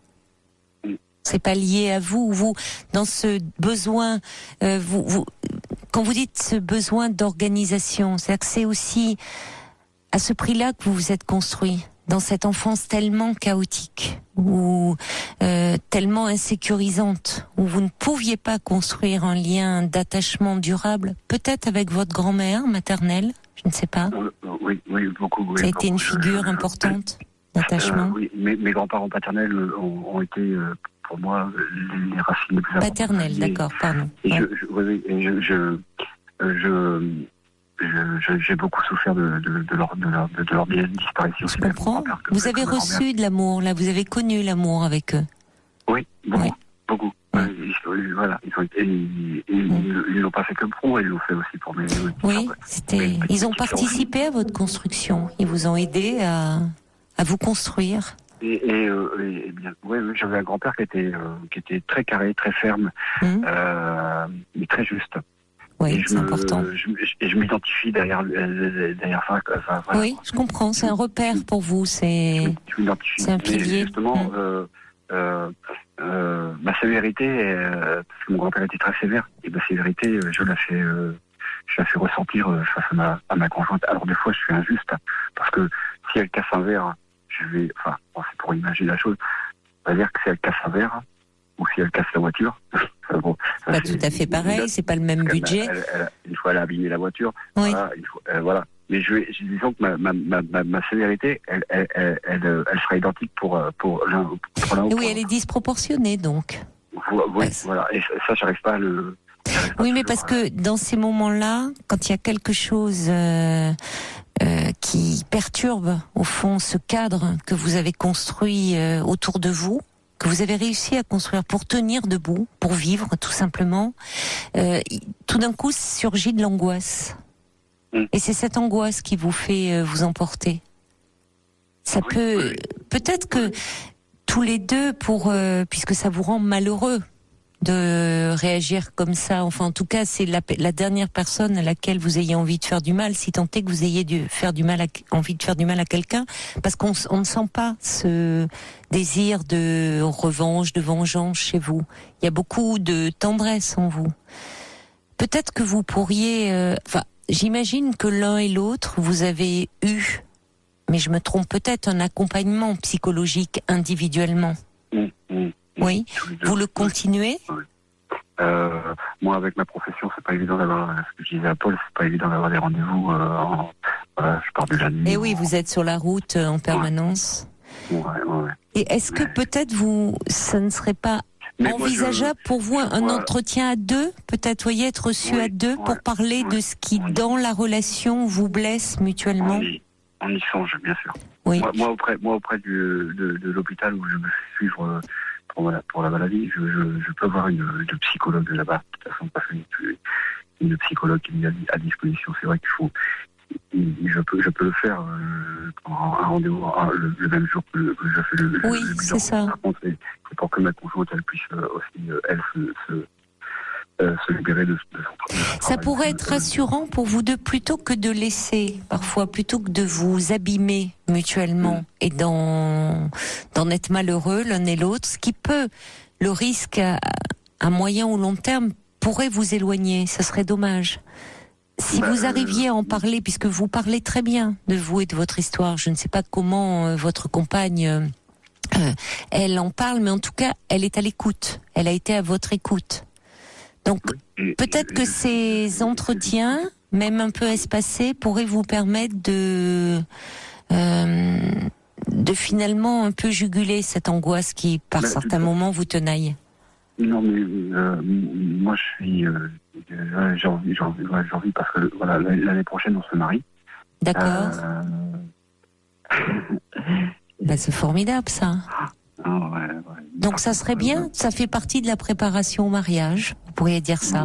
C'est pas lié à vous dans ce besoin, quand vous dites ce besoin d'organisation, c'est-à-dire que c'est aussi à ce prix-là que vous vous êtes construit, dans cette enfance tellement chaotique, ou tellement insécurisante, où vous ne pouviez pas construire un lien d'attachement durable, peut-être avec votre grand-mère maternelle, je ne sais pas. Oui, beaucoup. Oui, ça a été une figure importante d'attachement. Oui, mes grands-parents paternels ont été pour moi les racines les plus importantes. Paternelle, d'accord, pardon. Et j'ai beaucoup souffert de leur disparition. Je comprends. Vous avez reçu de l'amour, là, vous avez connu l'amour avec eux. Oui, beaucoup. Oui. Beaucoup. Voilà, ils l'ont pas fait que pour moi, ils l'ont fait aussi pour mes. Oui, ils ont participé à votre construction. Ils vous ont aidé à vous construire. Et bien, oui, j'avais un grand-père qui était très carré, très ferme, mais très juste. Oui, c'est important. Je m'identifie derrière ça. Voilà. Oui, je comprends. C'est un repère pour vous. C'est un pilier. Et justement, ma sévérité, parce que mon grand-père était très sévère, et ma sévérité, je la fais ressentir face à ma conjointe. Alors des fois, je suis injuste, parce que si elle casse un verre, c'est pour imaginer la chose, on va dire que si elle casse un verre, ou si elle casse la voiture. Bon, pas tout à fait pareil, c'est pas le même budget. Une fois elle a abîmé la voiture, oui. Voilà. Mais disons que ma sévérité, elle sera identique pour l'un ou pour l'autre. Oui, elle est disproportionnée donc. Oui, voilà. Et ça, j'arrive pas à le. Oui, mais parce que dans ces moments-là, quand il y a quelque chose qui perturbe au fond ce cadre que vous avez construit autour de vous, que vous avez réussi à construire pour tenir debout, pour vivre tout simplement, tout d'un coup surgit de l'angoisse. Et c'est cette angoisse qui vous fait vous emporter. Ça peut-être que tous les deux, puisque ça vous rend malheureux de réagir comme ça. Enfin, en tout cas, c'est la dernière personne à laquelle vous ayez envie de faire du mal, si tant est que vous ayez envie de faire du mal à quelqu'un, parce qu'on ne sent pas ce désir de revanche, de vengeance chez vous. Il y a beaucoup de tendresse en vous. Peut-être que vous pourriez... j'imagine que l'un et l'autre, vous avez eu, mais je me trompe peut-être, un accompagnement psychologique individuellement. Oui, vous le continuez ? Moi, avec ma profession, c'est pas évident d'avoir, ce que je disais à Paul, c'est pas évident d'avoir des rendez-vous. Je pars de la nuit. Et oui, vous êtes sur la route en permanence. Ouais. Et est-ce que peut-être ça ne serait pas envisageable pour vous un entretien à deux, peut-être, voyez, être reçu à deux pour parler de ce qui, dans la relation, vous blesse mutuellement ? On y songe, bien sûr. Oui. Moi auprès de l'hôpital où je me fais suivre pour la maladie, je peux avoir une psychologue là-bas, de toute façon, parce qu'une psychologue qui est mise à disposition. C'est vrai qu'il faut, je peux le faire pendant un rendez-vous le même jour que je fais le bilan. C'est ça. Par contre, c'est pour que ma conjointe elle puisse aussi se libérer de son travail. Ça pourrait être rassurant pour vous deux, plutôt que de laisser, parfois, plutôt que de vous abîmer mutuellement et d'en être malheureux l'un et l'autre, ce qui peut, le risque à moyen ou long terme, pourrait vous éloigner. Ça serait dommage. Si vous arriviez à en parler, puisque vous parlez très bien de vous et de votre histoire, je ne sais pas comment votre compagne, elle en parle, mais en tout cas, elle est à l'écoute. Elle a été à votre écoute. Donc, peut-être que ces entretiens, même un peu espacés, pourraient vous permettre de finalement un peu juguler cette angoisse qui, par certains moments, vous tenaille. Non, mais moi, je suis... j'ai envie parce que voilà, l'année prochaine, on se marie. D'accord. C'est formidable, ça. Ouais. Donc ça serait bien, ça fait partie de la préparation au mariage, vous pourriez dire ça,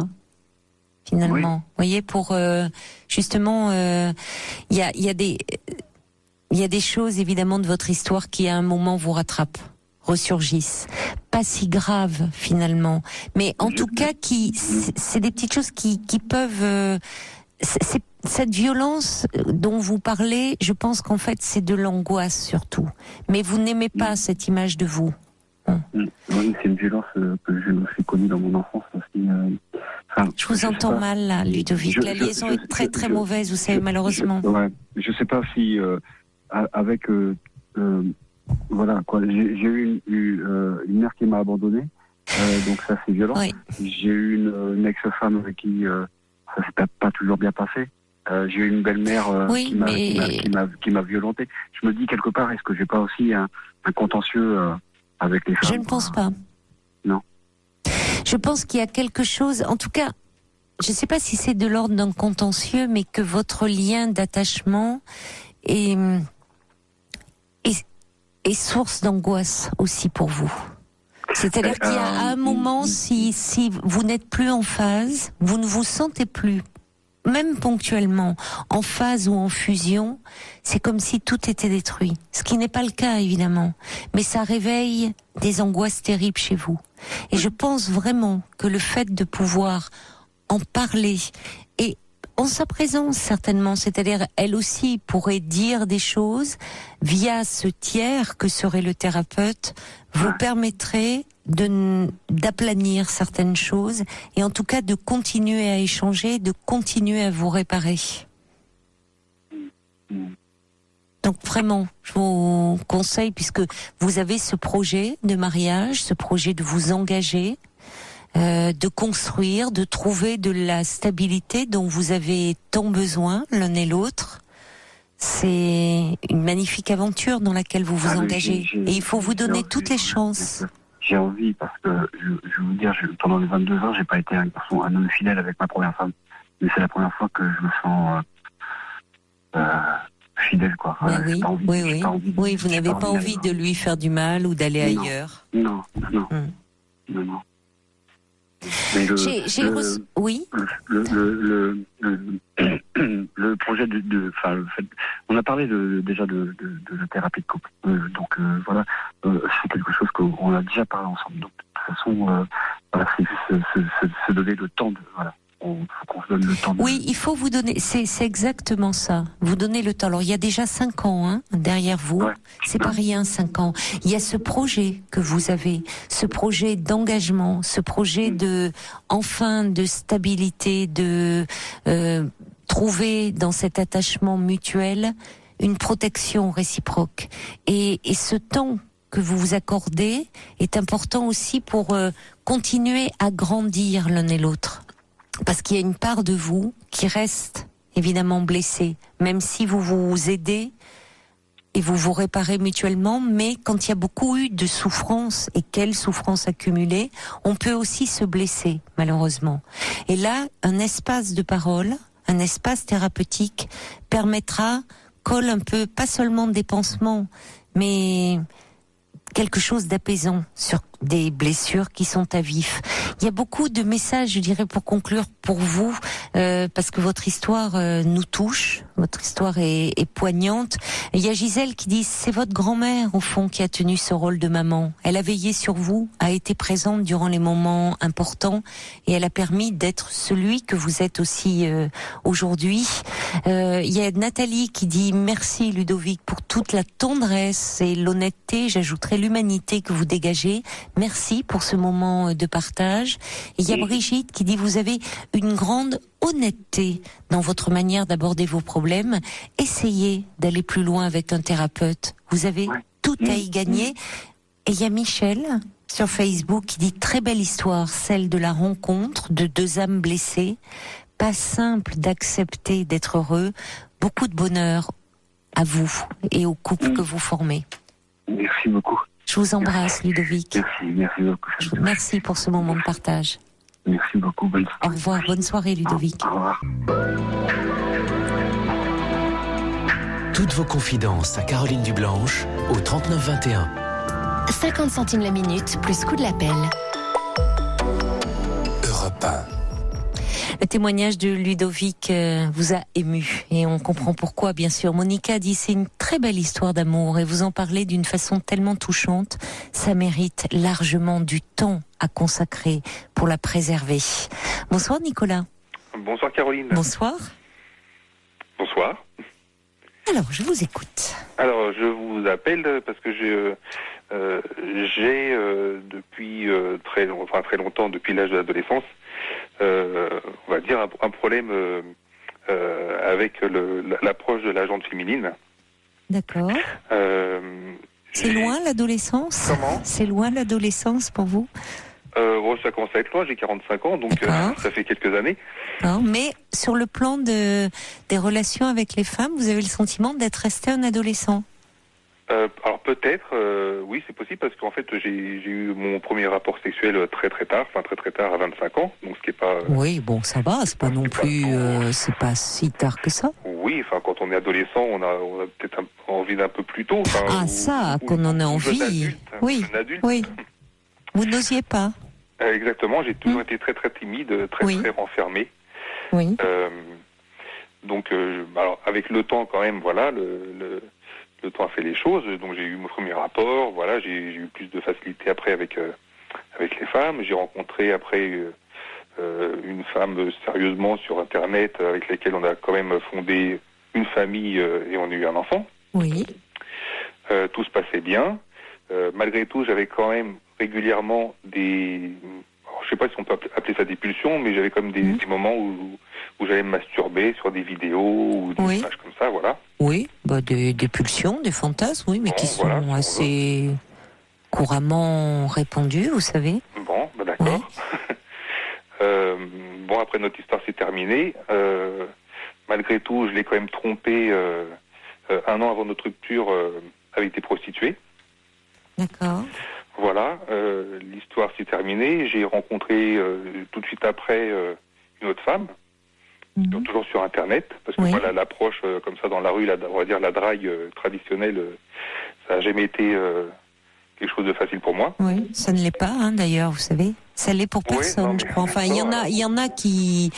finalement. Vous voyez, pour justement, il y a des choses évidemment de votre histoire qui à un moment vous rattrapent, ressurgissent. Pas si graves finalement, mais en tout cas c'est des petites choses qui peuvent... c'est cette violence dont vous parlez, je pense qu'en fait c'est de l'angoisse surtout. Mais vous n'aimez pas cette image de vous. Oui, c'est une violence que j'ai aussi connue dans mon enfance aussi. Je vous entends mal là, Ludovic. La liaison est très très mauvaise, vous savez, malheureusement. Je sais pas si avec voilà quoi. J'ai eu une mère qui m'a abandonné, donc ça c'est violent. Oui. J'ai eu une ex-femme avec qui ça s'est pas toujours bien passé. J'ai eu une belle-mère qui m'a violenté. Je me dis quelque part, est-ce que j'ai pas aussi un contentieux avec les femmes? Je ne pense pas. Non. Je pense qu'il y a quelque chose, en tout cas, je ne sais pas si c'est de l'ordre d'un contentieux, mais que votre lien d'attachement est source d'angoisse aussi pour vous. C'est-à-dire qu'il y a un moment, si vous n'êtes plus en phase, vous ne vous sentez plus, même ponctuellement, en phase ou en fusion, c'est comme si tout était détruit. Ce qui n'est pas le cas, évidemment. Mais ça réveille des angoisses terribles chez vous. Et je pense vraiment que le fait de pouvoir en parler, et en sa présence certainement, c'est-à-dire elle aussi pourrait dire des choses via ce tiers que serait le thérapeute, vous permettrait d'aplanir certaines choses et en tout cas de continuer à échanger, de continuer à vous réparer. Donc vraiment, je vous conseille, puisque vous avez ce projet de mariage, ce projet de vous engager, de construire, de trouver de la stabilité dont vous avez tant besoin l'un et l'autre. C'est une magnifique aventure dans laquelle vous vous engagez. Et il faut vous donner toutes les chances. J'ai envie, parce que je vais vous dire, pendant les 22 ans, j'ai pas été un homme fidèle avec ma première femme. Mais c'est la première fois que je me sens fidèle, quoi. Oui, vous n'avez pas envie de lui faire du mal ou d'aller ailleurs. Non. Mais oui. Le projet on a parlé déjà de la thérapie de couple. Donc voilà, c'est quelque chose qu'on a déjà parlé ensemble. Donc de toute façon, voilà, c'est juste se donner le temps de voilà. Faut qu'on se donne le temps. Oui, il faut vous donner. C'est exactement ça. Vous donnez le temps. Alors il y a déjà 5 ans derrière vous. Ouais. C'est pas rien, 5 ans. Il y a ce projet que vous avez, ce projet d'engagement, ce projet de stabilité, de trouver dans cet attachement mutuel une protection réciproque. Et ce temps que vous vous accordez est important aussi pour continuer à grandir l'un et l'autre. Parce qu'il y a une part de vous qui reste évidemment blessée, même si vous vous aidez et vous vous réparez mutuellement, mais quand il y a beaucoup eu de souffrance, et quelle souffrance accumulée, on peut aussi se blesser, malheureusement. Et là, un espace de parole, un espace thérapeutique colle un peu, pas seulement des pansements, mais quelque chose d'apaisant sur des blessures qui sont à vif. Il y a beaucoup de messages, je dirais, pour conclure, pour vous, parce que votre histoire nous touche, votre histoire est poignante. Il y a Gisèle qui dit, c'est votre grand-mère, au fond, qui a tenu ce rôle de maman. Elle a veillé sur vous, a été présente durant les moments importants, et elle a permis d'être celui que vous êtes aussi aujourd'hui. Il y a Nathalie qui dit, merci Ludovic pour toute la tendresse et l'honnêteté, j'ajouterai l'humanité que vous dégagez. Merci pour ce moment de partage. Et il y a Brigitte qui dit, vous avez une grande honnêteté dans votre manière d'aborder vos problèmes. Essayez d'aller plus loin avec un thérapeute. Vous avez tout à y gagner. Et il y a Michel sur Facebook qui dit, très belle histoire, celle de la rencontre de 2 âmes blessées. Pas simple d'accepter d'être heureux. Beaucoup de bonheur à vous et au couple que vous formez. Merci beaucoup. Je vous embrasse, Ludovic. Merci beaucoup. Merci pour ce moment de partage. Merci beaucoup. Bonne soirée. Au revoir. Bonne soirée, Ludovic. Au revoir. Toutes vos confidences à Caroline Dublanche au 39 21. 50 centimes la minute, plus coût de l'appel. Europe 1. Le témoignage de Ludovic vous a ému et on comprend pourquoi, bien sûr. Monica dit, c'est une très belle histoire d'amour et vous en parlez d'une façon tellement touchante. Ça mérite largement du temps à consacrer pour la préserver. Bonsoir Nicolas. Bonsoir Caroline. Bonsoir. Bonsoir. Alors, je vous écoute. Alors, je vous appelle parce que j'ai depuis très longtemps, depuis l'âge de l'adolescence, on va dire un problème avec l'approche de la jante féminine. D'accord. C'est loin l'adolescence ? Comment ? C'est loin l'adolescence pour vous ? Ça commence à être loin, j'ai 45 ans, donc ça fait quelques années. Mais sur le plan des relations avec les femmes, vous avez le sentiment d'être resté un adolescent ? Alors peut-être, oui, c'est possible parce qu'en fait j'ai eu mon premier rapport sexuel très très tard à 25 ans, donc ce qui est pas. Oui, bon, ça va, c'est pas non plus, c'est pas si tard que ça. Oui, enfin quand on est adolescent, on a peut-être envie d'un peu plus tôt. Qu'on en a envie. Jeune adulte. Oui. Vous n'osiez pas. Exactement, j'ai toujours été très très timide, très renfermé. Oui. Donc, alors avec le temps quand même, voilà, le temps a fait les choses. Donc j'ai eu mon premier rapport, voilà, j'ai eu plus de facilité après avec les femmes. J'ai rencontré après une femme sérieusement sur Internet avec laquelle on a quand même fondé une famille et on a eu un enfant. Oui. Tout se passait bien. Malgré tout, j'avais quand même régulièrement des... Alors, je sais pas si on peut appeler ça des pulsions, mais j'avais comme des moments où j'allais me masturber sur des vidéos ou des images comme ça, voilà. Oui, des pulsions, des fantasmes, oui, mais qui sont assez couramment répandus, vous savez. Bon, d'accord. Oui. Bon, après notre histoire s'est terminée. Malgré tout, je l'ai quand même trompé 1 an avant notre rupture avec des prostituées. D'accord. Voilà, l'histoire s'est terminée. J'ai rencontré tout de suite après une autre femme, toujours sur Internet, parce que voilà, l'approche comme ça dans la rue, on va dire la drague traditionnelle, ça n'a jamais été quelque chose de facile pour moi. Oui, ça ne l'est pas, d'ailleurs, vous savez. Ça l'est pour personne, je crois. Enfin, il y en a qui,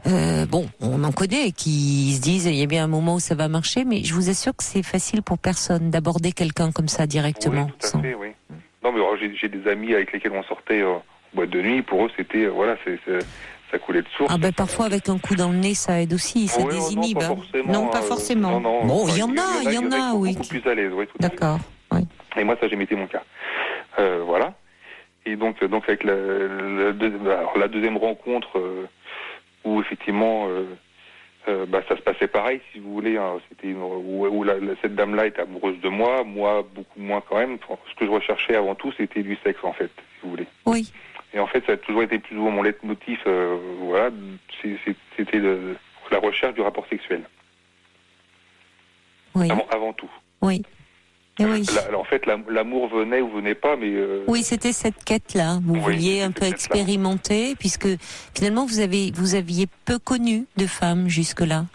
on en connaît, qui se disent, il y a bien un moment où ça va marcher, mais je vous assure que c'est facile pour personne d'aborder quelqu'un comme ça directement. Oui, tout à fait, oui. Non, mais j'ai des amis avec lesquels on sortait en boîte de nuit. Pour eux, c'était, ça coulait de source. Parfois, avec un coup dans le nez, ça aide aussi, ça désinhibe. Non, pas forcément. Bon, il y en a, oui. Beaucoup plus à l'aise, oui, tout à fait. D'accord, oui. Et moi, ça n'a jamais été mon cas. Voilà. Et donc avec la deuxième rencontre, où effectivement, ça se passait pareil, si vous voulez. C'était où cette dame-là était amoureuse de moi beaucoup moins quand même. Ce que je recherchais avant tout, c'était du sexe en fait, si vous voulez. Oui. Et en fait, ça a toujours été plus ou moins mon leitmotiv. Voilà, c'était la recherche du rapport sexuel. Oui. Avant tout. Oui. Oui. En fait, l'amour venait ou venait pas, mais... Oui, c'était cette quête-là. Vous vouliez un peu expérimenter, puisque finalement, vous aviez peu connu de femmes jusque-là.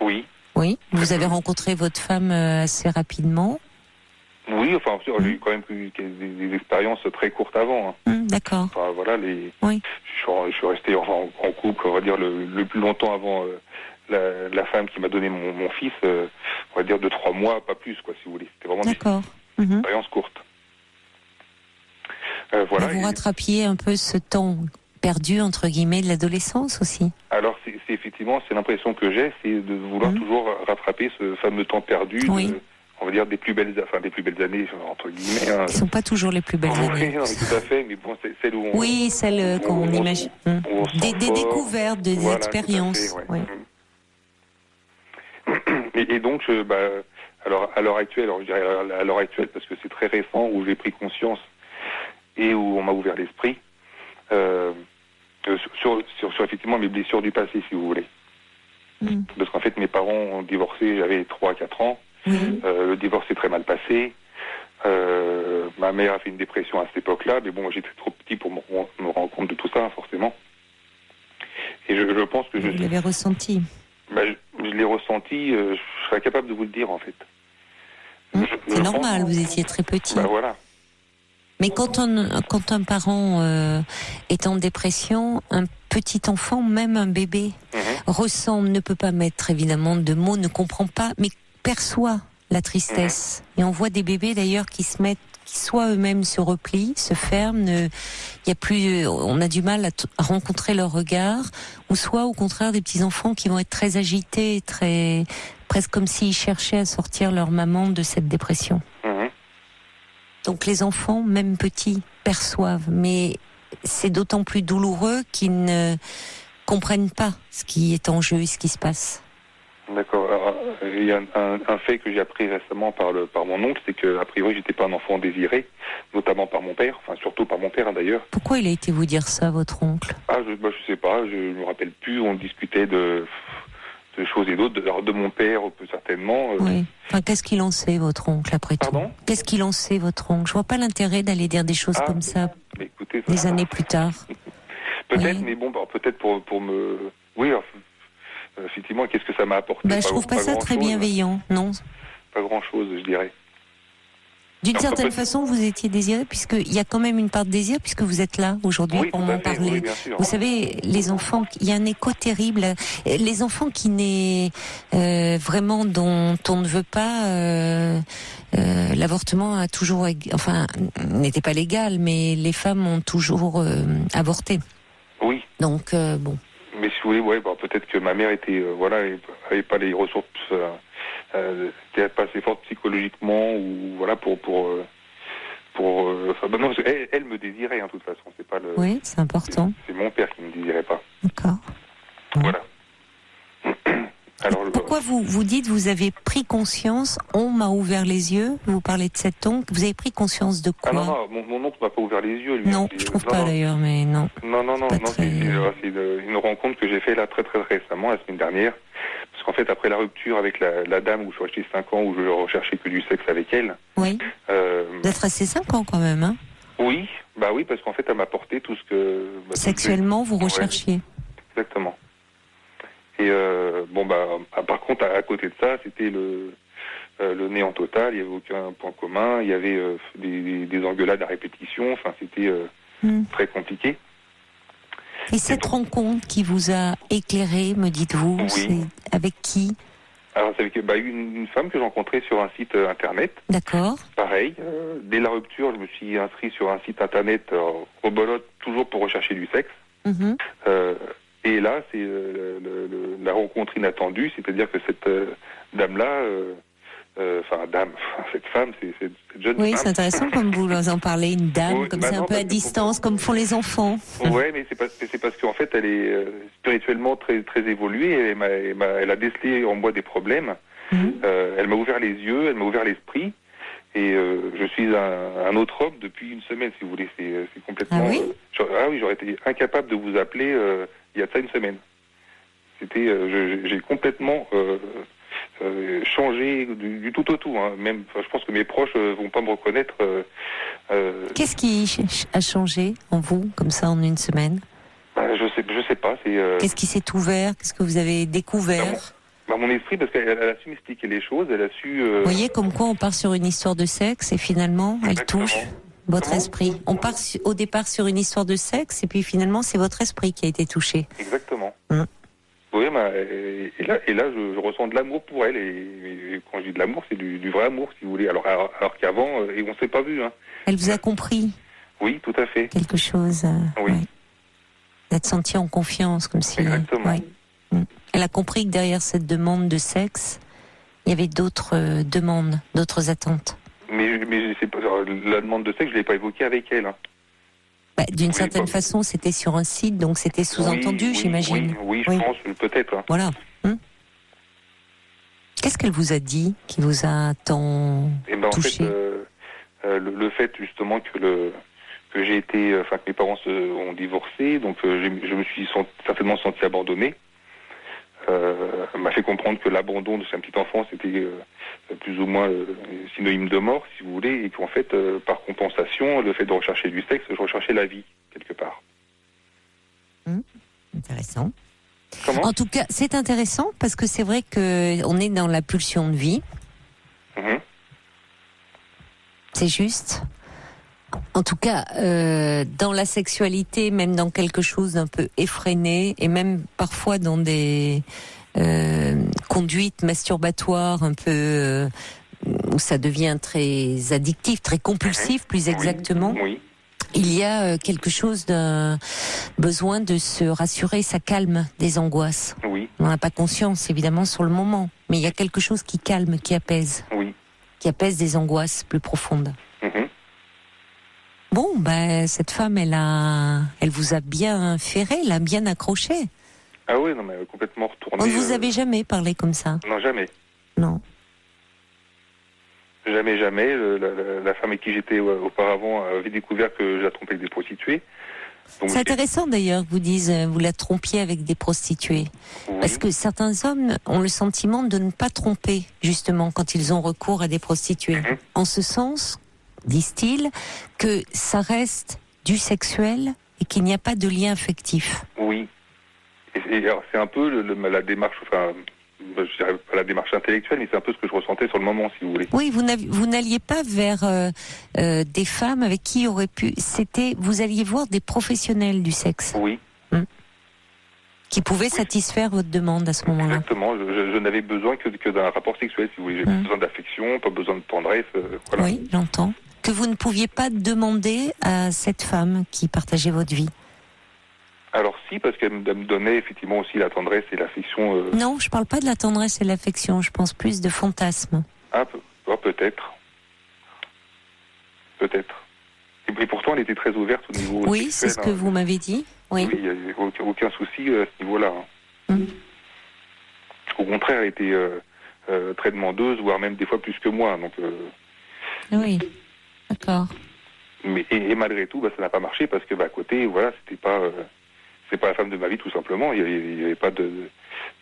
Oui. Oui. Vous avez rencontré votre femme assez rapidement. Oui, enfin, j'ai eu quand même eu des expériences très courtes avant. D'accord. Enfin, voilà, je suis resté en couple, on va dire, le plus longtemps avant... La femme qui m'a donné mon fils, on va dire de 3 mois, pas plus, quoi, si vous voulez. C'était vraiment une expérience courte. Voilà. Vous rattrapiez un peu ce temps perdu, entre guillemets, de l'adolescence aussi. Alors, c'est effectivement, c'est l'impression que j'ai, c'est de vouloir toujours rattraper ce fameux temps perdu, on va dire des plus belles années, entre guillemets. Hein. Qui ne sont pas toujours les plus belles années. Oui, tout à fait, mais bon, c'est celle où on... Oui, celle qu'on imagine. Des découvertes, des expériences. Et donc, alors à l'heure actuelle, je dirais à l'heure actuelle parce que c'est très récent où j'ai pris conscience et où on m'a ouvert l'esprit sur effectivement mes blessures du passé, si vous voulez. Parce qu'en fait, mes parents ont divorcé, j'avais 3-4 ans. Le divorce s'est très mal passé. Ma mère a fait une dépression à cette époque-là, mais bon, j'étais trop petit pour me rendre compte de tout ça, forcément. Et je pense que vous l'avez ressenti. Je l'ai ressenti, je serais capable de vous le dire en fait. C'est normal, vous étiez très petit. Voilà. Mais quand un parent est en dépression, un petit enfant, même un bébé, ressent, ne peut pas mettre évidemment de mots, ne comprend pas, mais perçoit la tristesse. Et on voit des bébés d'ailleurs qui soit eux-mêmes se replient, se ferment, on a du mal à rencontrer leur regard, ou soit au contraire des petits enfants qui vont être très agités, presque comme s'ils cherchaient à sortir leur maman de cette dépression. Donc les enfants, même petits, perçoivent, mais c'est d'autant plus douloureux qu'ils ne comprennent pas ce qui est en jeu et ce qui se passe. D'accord. Alors, il y a un fait que j'ai appris récemment par mon oncle, c'est qu'a priori j'étais pas un enfant désiré, notamment par mon père, enfin surtout par mon père d'ailleurs. Pourquoi il a été vous dire ça, votre oncle ? Je sais pas, je me rappelle plus. On discutait de de choses et d'autres, de mon père, certainement. Oui. Enfin, qu'est-ce qu'il en sait, votre oncle, après tout? Pardon ? Qu'est-ce qu'il en sait, votre oncle? Je vois pas l'intérêt d'aller dire des choses comme ça, écoutez, des années plus tard. Peut-être, Oui. mais bon, peut-être pour me... Oui, alors, effectivement, qu'est-ce que ça m'a apporté? Je trouve pas ça très bienveillant, non? Pas grand-chose, je dirais. D'une certaine façon, vous étiez désiré, puisqu'il y a quand même une part de désir, puisque vous êtes là aujourd'hui pour m'en parler. Oui, bien sûr. Vous savez, les enfants, il y a un écho terrible. Les enfants qui naissent vraiment dont on ne veut pas, l'avortement a toujours, enfin, n'était pas légal, mais les femmes ont toujours avorté. Oui. Donc bon. Mais si vous voulez, peut-être que ma mère était, avait pas les ressources. Était pas assez forte psychologiquement ou voilà pour non, parce elle me désirait de toute façon, c'est pas le. Oui, c'est important. C'est mon père qui me désirait pas. D'accord. Voilà. Alors, pourquoi vous dites vous avez pris conscience, on m'a ouvert les yeux, vous parlez de cet oncle, vous avez pris conscience de quoi? non, mon oncle m'a pas ouvert les yeux, lui. Non, je trouve pas d'ailleurs, mais non. Non, c'est une rencontre que j'ai fait là très très récemment, la semaine dernière. Parce qu'en fait, après la rupture avec la dame où je suis resté 5 ans, où je recherchais que du sexe avec elle. Oui. Vous êtes resté 5 ans quand même, hein? Oui, oui, parce qu'en fait, elle m'a apporté tout ce que... Sexuellement, vous recherchiez. Exactement. Et par contre, à côté de ça, c'était le néant total, il n'y avait aucun point commun, il y avait des engueulades à répétition, enfin, c'était très compliqué. Et cette rencontre qui vous a éclairé, me dites-vous, c'est avec qui? Alors c'est avec une femme que j'ai rencontrée sur un site internet. D'accord. Pareil, dès la rupture, je me suis inscrit sur un site internet rebolote, toujours pour rechercher du sexe. Mm-hmm. Et là, c'est la rencontre inattendue, c'est-à-dire que cette dame-là, cette femme, cette jeune femme. Oui, c'est intéressant comme vous en parlez, une dame, comme ça un peu à distance, comme font les enfants. Oui, mais c'est parce qu'en fait, elle est spirituellement très, très évoluée, elle a décelé en moi des problèmes, elle m'a ouvert les yeux, elle m'a ouvert l'esprit, et je suis un autre homme depuis une semaine, si vous voulez, c'est complètement... Ah oui j'aurais été incapable de vous appeler il y a de ça une semaine. J'ai complètement... changer du tout au tout. Même, je pense que mes proches vont pas me reconnaître. Qu'est-ce qui a changé en vous, comme ça, en une semaine? Je sais pas. Qu'est-ce qui s'est ouvert? Qu'est-ce que vous avez découvert? Mon esprit, parce qu'elle a su m'expliquer les choses, elle a su... Vous voyez comme quoi on part sur une histoire de sexe et finalement, elle touche votre esprit. On part au départ sur une histoire de sexe et puis finalement, c'est votre esprit qui a été touché. Exactement. Oui, et là, je ressens de l'amour pour elle. Et quand je dis de l'amour, c'est du vrai amour, si vous voulez. Alors qu'avant, et on s'est pas vu. Elle vous a compris? Oui, tout à fait. Quelque chose. Oui. D'être senti en confiance, comme si. Exactement. Elle a compris que derrière cette demande de sexe, il y avait d'autres demandes, d'autres attentes. Mais c'est pas, la demande de sexe, je l'ai pas évoquée avec elle. D'une certaine façon, c'était sur un site, donc c'était sous-entendu, j'imagine. Oui, je pense, peut-être. Voilà. Qu'est-ce qu'elle vous a dit qui vous a tant touché? En fait, le fait justement que j'ai été, que mes parents ont divorcé, donc je me suis certainement senti abandonné. M'a fait comprendre que l'abandon de sa petite enfance était plus ou moins synonyme de mort, si vous voulez, et qu'en fait, par compensation, le fait de rechercher du sexe, je recherchais la vie, quelque part. Intéressant. Comment ? En tout cas, c'est intéressant parce que c'est vrai qu'on est dans la pulsion de vie. C'est juste. En tout cas, dans la sexualité, même dans quelque chose d'un peu effréné, et même parfois dans des conduites masturbatoires un peu où ça devient très addictif, très compulsif, plus exactement. Oui. Il y a quelque chose d'un besoin de se rassurer, ça calme des angoisses. Oui. On n'a pas conscience, évidemment, sur le moment, mais il y a quelque chose qui calme, qui apaise. Oui. Qui apaise des angoisses plus profondes. Bon, cette femme, elle vous a bien ferré, elle a bien accroché. Ah oui, non, mais complètement retourné. On ne vous avait jamais parlé comme ça? Non, jamais. Non. Jamais. La femme avec qui j'étais auparavant avait découvert que je la trompais avec des prostituées. C'est intéressant d'ailleurs que vous disiez vous la trompiez avec des prostituées. Oui. Parce que certains hommes ont le sentiment de ne pas tromper, justement, quand ils ont recours à des prostituées. En ce sens, disent-ils, que ça reste du sexuel et qu'il n'y a pas de lien affectif. Oui. Et alors, c'est un peu la démarche, enfin, je dirais pas la démarche intellectuelle, mais c'est un peu ce que je ressentais sur le moment, si vous voulez. Oui, vous n'alliez pas vers des femmes avec qui aurait pu... Vous alliez voir des professionnels du sexe. Oui. Qui pouvaient satisfaire votre demande à ce moment-là. Exactement. Je n'avais besoin que d'un rapport sexuel, si vous voulez. J'ai pas besoin d'affection, pas besoin de tendresse. Voilà. Oui, j'entends. Que vous ne pouviez pas demander à cette femme qui partageait votre vie. Alors si, parce qu'elle me donnait effectivement aussi la tendresse et l'affection. Non, je parle pas de la tendresse et de l'affection, je pense plus de fantasme. Ah, peut-être. Peut-être. Et pourtant, elle était très ouverte au niveau oui, sexuel, c'est ce que vous m'avez dit. Oui, il n'y a aucun souci à ce niveau-là. Au contraire, elle était très demandeuse, voire même des fois plus que moi. Donc, oui, d'accord. Mais et malgré tout, ça n'a pas marché parce que à côté, voilà, c'est pas la femme de ma vie tout simplement. Il n'y avait pas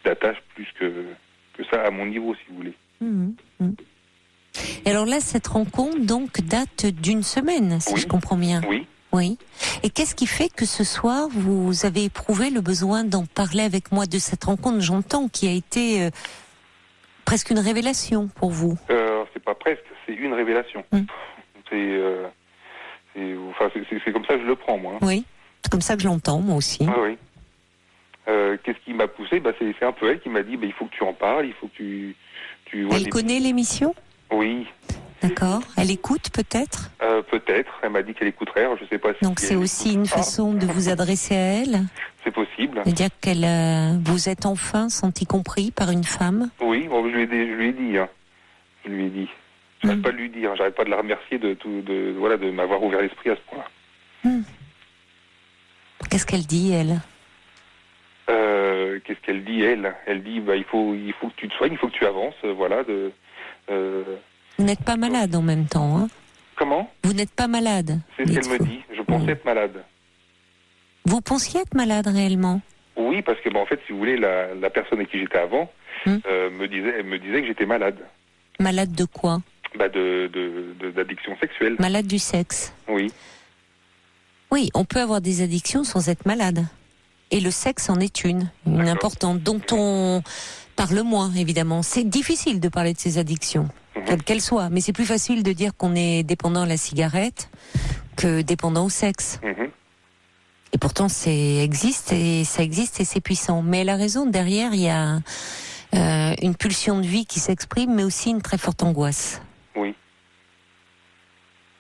d'attache plus que ça à mon niveau, si vous voulez. Et alors là, cette rencontre donc date d'une semaine, si je comprends bien. Oui. Oui. Et qu'est-ce qui fait que ce soir, vous avez éprouvé le besoin d'en parler avec moi de cette rencontre, j'entends, qui a été presque une révélation pour vous? C'est pas presque, c'est une révélation. C'est comme ça que je le prends, moi. Oui, c'est comme ça que je l'entends, moi aussi. Oui. Qu'est-ce qui m'a poussé? C'est un peu elle qui m'a dit, il faut que tu en parles, il faut que tu vois. Elle connaît l'émission? Oui. D'accord. Elle écoute peut-être? Peut-être. Elle m'a dit qu'elle écouterait. Alors, je sais pas si. Donc c'est aussi une façon de vous adresser à elle? C'est possible. De dire qu'elle vous êtes enfin senti compris par une femme? Oui, bon, je lui ai dit. Je lui ai dit. J'arrête pas de lui dire. J'arrête pas de la remercier de m'avoir ouvert l'esprit à ce point-là. Qu'est-ce qu'elle dit, elle? Qu'est-ce qu'elle dit, elle? Elle dit, il faut que tu te soignes, il faut que tu avances, voilà. Vous n'êtes pas malade en même temps, hein? Comment? Vous n'êtes pas malade. C'est ce qu'elle me dit. Je pensais être malade. Vous pensiez être malade réellement? Oui, parce que en fait, si vous voulez, la personne avec qui j'étais avant me disait que j'étais malade. Malade de quoi? D'addiction sexuelle. Malade du sexe. Oui. Oui, on peut avoir des addictions sans être malade. Et le sexe en est une importante, dont on parle moins, évidemment. C'est difficile de parler de ces addictions, quelles qu'elles soient. Mais c'est plus facile de dire qu'on est dépendant à la cigarette que dépendant au sexe. Et pourtant, ça existe et c'est puissant. Mais elle a raison, derrière, il y a une pulsion de vie qui s'exprime, mais aussi une très forte angoisse. Oui.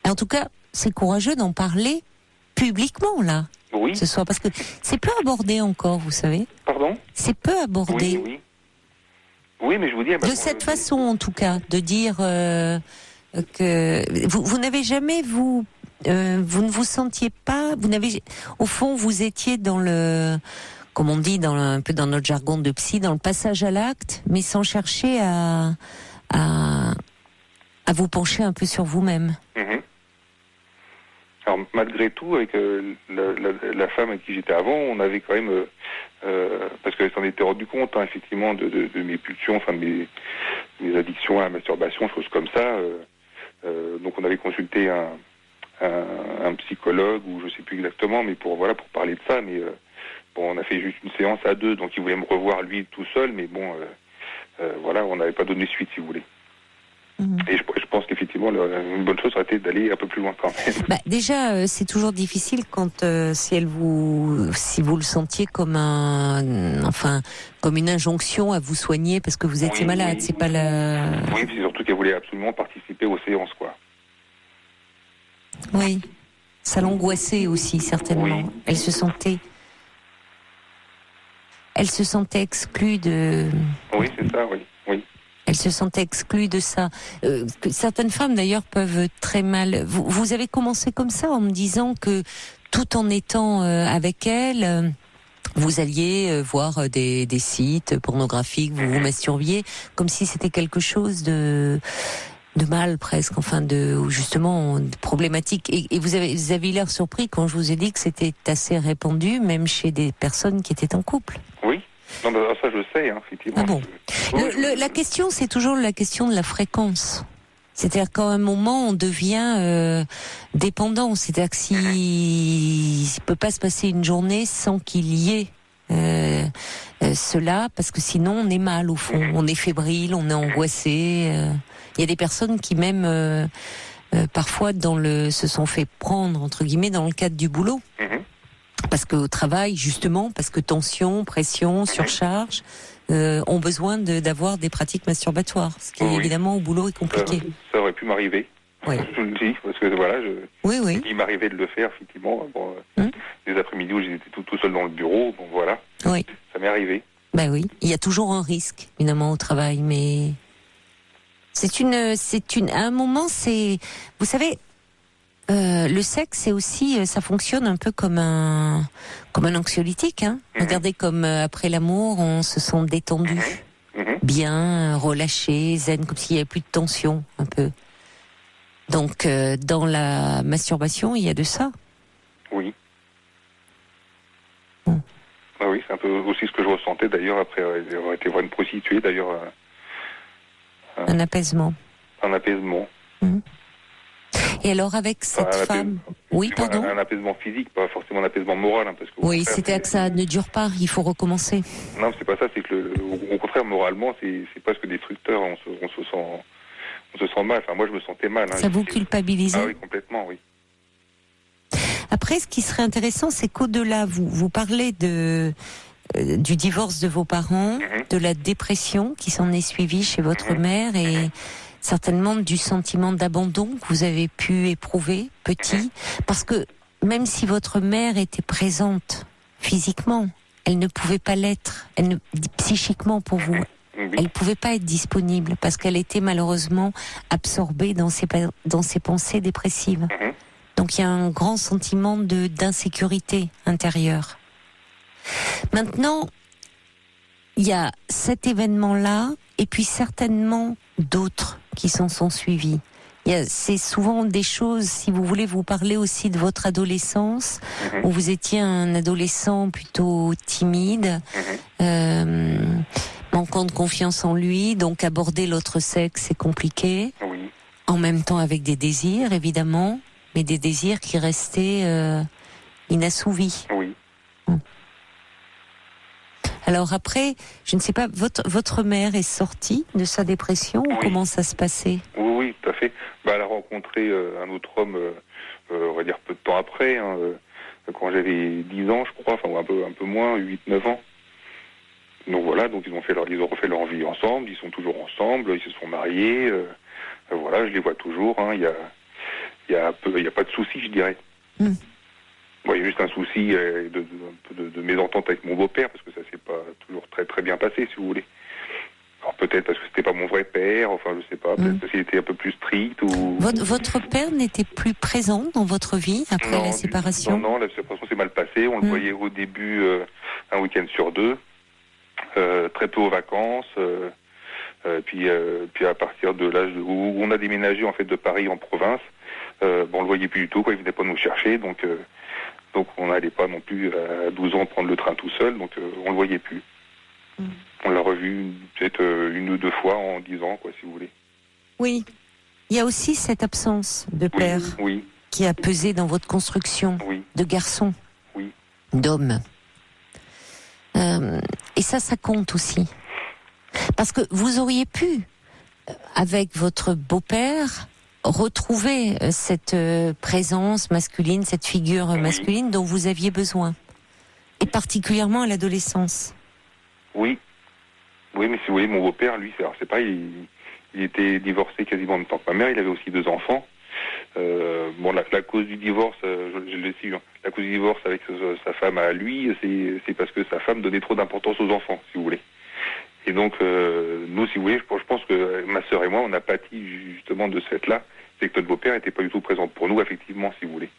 En tout cas, c'est courageux d'en parler publiquement, là. Oui. Ce soir, parce que c'est peu abordé encore, vous savez. Pardon? C'est peu abordé. Oui. Oui, mais je vous dis... de cette façon, en tout cas, de dire que vous n'avez jamais, vous ne vous sentiez pas... Au fond, vous étiez dans le... Comme on dit un peu dans notre jargon de psy, dans le passage à l'acte, mais sans chercher à vous pencher un peu sur vous-même. Alors, malgré tout, avec la femme avec qui j'étais avant, on avait quand même, parce qu'elle s'en était rendu compte, effectivement, de mes pulsions, enfin de mes addictions à la masturbation, choses comme ça. Donc, on avait consulté un psychologue, ou je sais plus exactement, mais pour parler de ça. Mais on a fait juste une séance à deux, donc il voulait me revoir lui tout seul, mais on n'avait pas donné suite, si vous voulez. Et je pense qu'effectivement, une bonne chose aurait été d'aller un peu plus loin quand même. Déjà, c'est toujours difficile quand si vous le sentiez comme comme une injonction à vous soigner parce que vous étiez malade. Oui. C'est pas la. Oui, c'est surtout qu'elle voulait absolument participer aux séances, quoi. Oui, ça l'angoissait aussi certainement. Oui. Elle se sentait exclue de. Oui, c'est ça, oui. Elle se sentait exclue de ça. Certaines femmes, d'ailleurs, peuvent très mal... Vous avez commencé comme ça, en me disant que tout en étant avec elle, vous alliez voir des sites pornographiques, vous vous masturbiez, comme si c'était quelque chose de mal presque, enfin justement de problématiques. Et vous avez l'air surpris quand je vous ai dit que c'était assez répandu, même chez des personnes qui étaient en couple. Oui. Non, ça je sais, effectivement. Ah bon. La question, c'est toujours la question de la fréquence. C'est-à-dire qu'à un moment, on devient dépendant. C'est-à-dire que il peut pas se passer une journée sans qu'il y ait cela, parce que sinon on est mal au fond. On est fébrile, on est angoissé. Il y a des personnes qui même parfois se sont fait prendre entre guillemets dans le cadre du boulot. Parce qu'au travail, justement, parce que tension, pression, surcharge, ont besoin d'avoir des pratiques masturbatoires, ce qui évidemment au boulot est compliqué. Ça aurait pu m'arriver. Oui. Je le dis, parce que voilà, oui. Il m'arrivait de le faire, effectivement. Des après-midi où j'étais tout seul dans le bureau, bon voilà. Oui. Ça m'est arrivé. Ben oui, il y a toujours un risque, évidemment, au travail, mais à un moment, vous savez, le sexe, c'est aussi, ça fonctionne un peu comme un anxiolytique, Regardez comme après l'amour, on se sent détendu, bien, relâché, zen, comme s'il n'y avait plus de tension, un peu. Donc, dans la masturbation, il y a de ça. Oui. Ah oui, c'est un peu aussi ce que je ressentais d'ailleurs après avoir été voir une prostituée, d'ailleurs. Un apaisement. Un apaisement. Et alors avec cette femme, oui, pardon. Un apaisement physique, pas forcément un apaisement moral, parce que. Oui, c'est-à-dire que ça ne dure pas, il faut recommencer. Non, c'est pas ça, c'est que au contraire, moralement, c'est presque destructeur. On se sent mal. Enfin, moi, je me sentais mal. Ça vous culpabilise? Ah oui, complètement, oui. Après, ce qui serait intéressant, c'est qu'au-delà, vous parlez du divorce de vos parents, de la dépression qui s'en est suivie chez votre mère et certainement du sentiment d'abandon que vous avez pu éprouver petit, parce que même si votre mère était présente physiquement, elle ne pouvait pas l'être, psychiquement pour vous. Elle ne pouvait pas être disponible parce qu'elle était malheureusement absorbée dans ses pensées dépressives. Donc il y a un grand sentiment d'insécurité intérieure. Maintenant, il y a cet événement-là et puis certainement d'autres qui s'en sont suivis. C'est souvent des choses, si vous voulez, vous parler aussi de votre adolescence, où vous étiez un adolescent plutôt timide, manquant de confiance en lui, donc aborder l'autre sexe, c'est compliqué. Oui. En même temps avec des désirs, évidemment, mais des désirs qui restaient inassouvis. Oui. Alors après, je ne sais pas, votre mère est sortie de sa dépression ou comment ça se passait? Oui, tout à fait. Elle a rencontré un autre homme, on va dire peu de temps après, quand j'avais 10 ans, je crois, enfin un peu moins, 8-9 ans. Donc voilà, donc ils ont refait leur vie ensemble, ils sont toujours ensemble, ils se sont mariés, voilà, je les vois toujours, il y a pas de souci, je dirais. Bon, il y a juste un souci de mésentente avec mon beau-père, parce que ça s'est pas toujours très très bien passé, si vous voulez. Alors peut-être parce que c'était pas mon vrai père, enfin je sais pas, peut-être parce qu'il était un peu plus strict ou... Votre père n'était plus présent dans votre vie après la séparation? Non, la séparation s'est mal passée, on le voyait au début un week-end sur 2, très peu aux vacances, puis à partir de l'âge où on a déménagé en fait de Paris en province, on le voyait plus du tout, il venait pas nous chercher, donc on n'allait pas non plus à 12 ans prendre le train tout seul, donc on le voyait plus. On l'a revu peut-être une ou deux fois en 10 ans, si vous voulez. Oui. Il y a aussi cette absence de père qui a pesé dans votre construction de garçon, d'homme. Et ça compte aussi. Parce que vous auriez pu, avec votre beau-père, retrouver cette présence masculine, cette figure masculine dont vous aviez besoin. Et particulièrement à l'adolescence. Oui, mais si vous voyez, mon beau-père, lui, c'est pas, il était divorcé quasiment en même temps que ma mère, il avait aussi 2 enfants. La cause du divorce, je le sais, la cause du divorce avec sa femme à lui, c'est parce que sa femme donnait trop d'importance aux enfants, si vous voulez. Et donc, nous, si vous voulez, je pense que ma sœur et moi, on a pâti justement de ce fait-là, c'est que notre beau-père n'était pas du tout présent pour nous, effectivement, si vous voulez.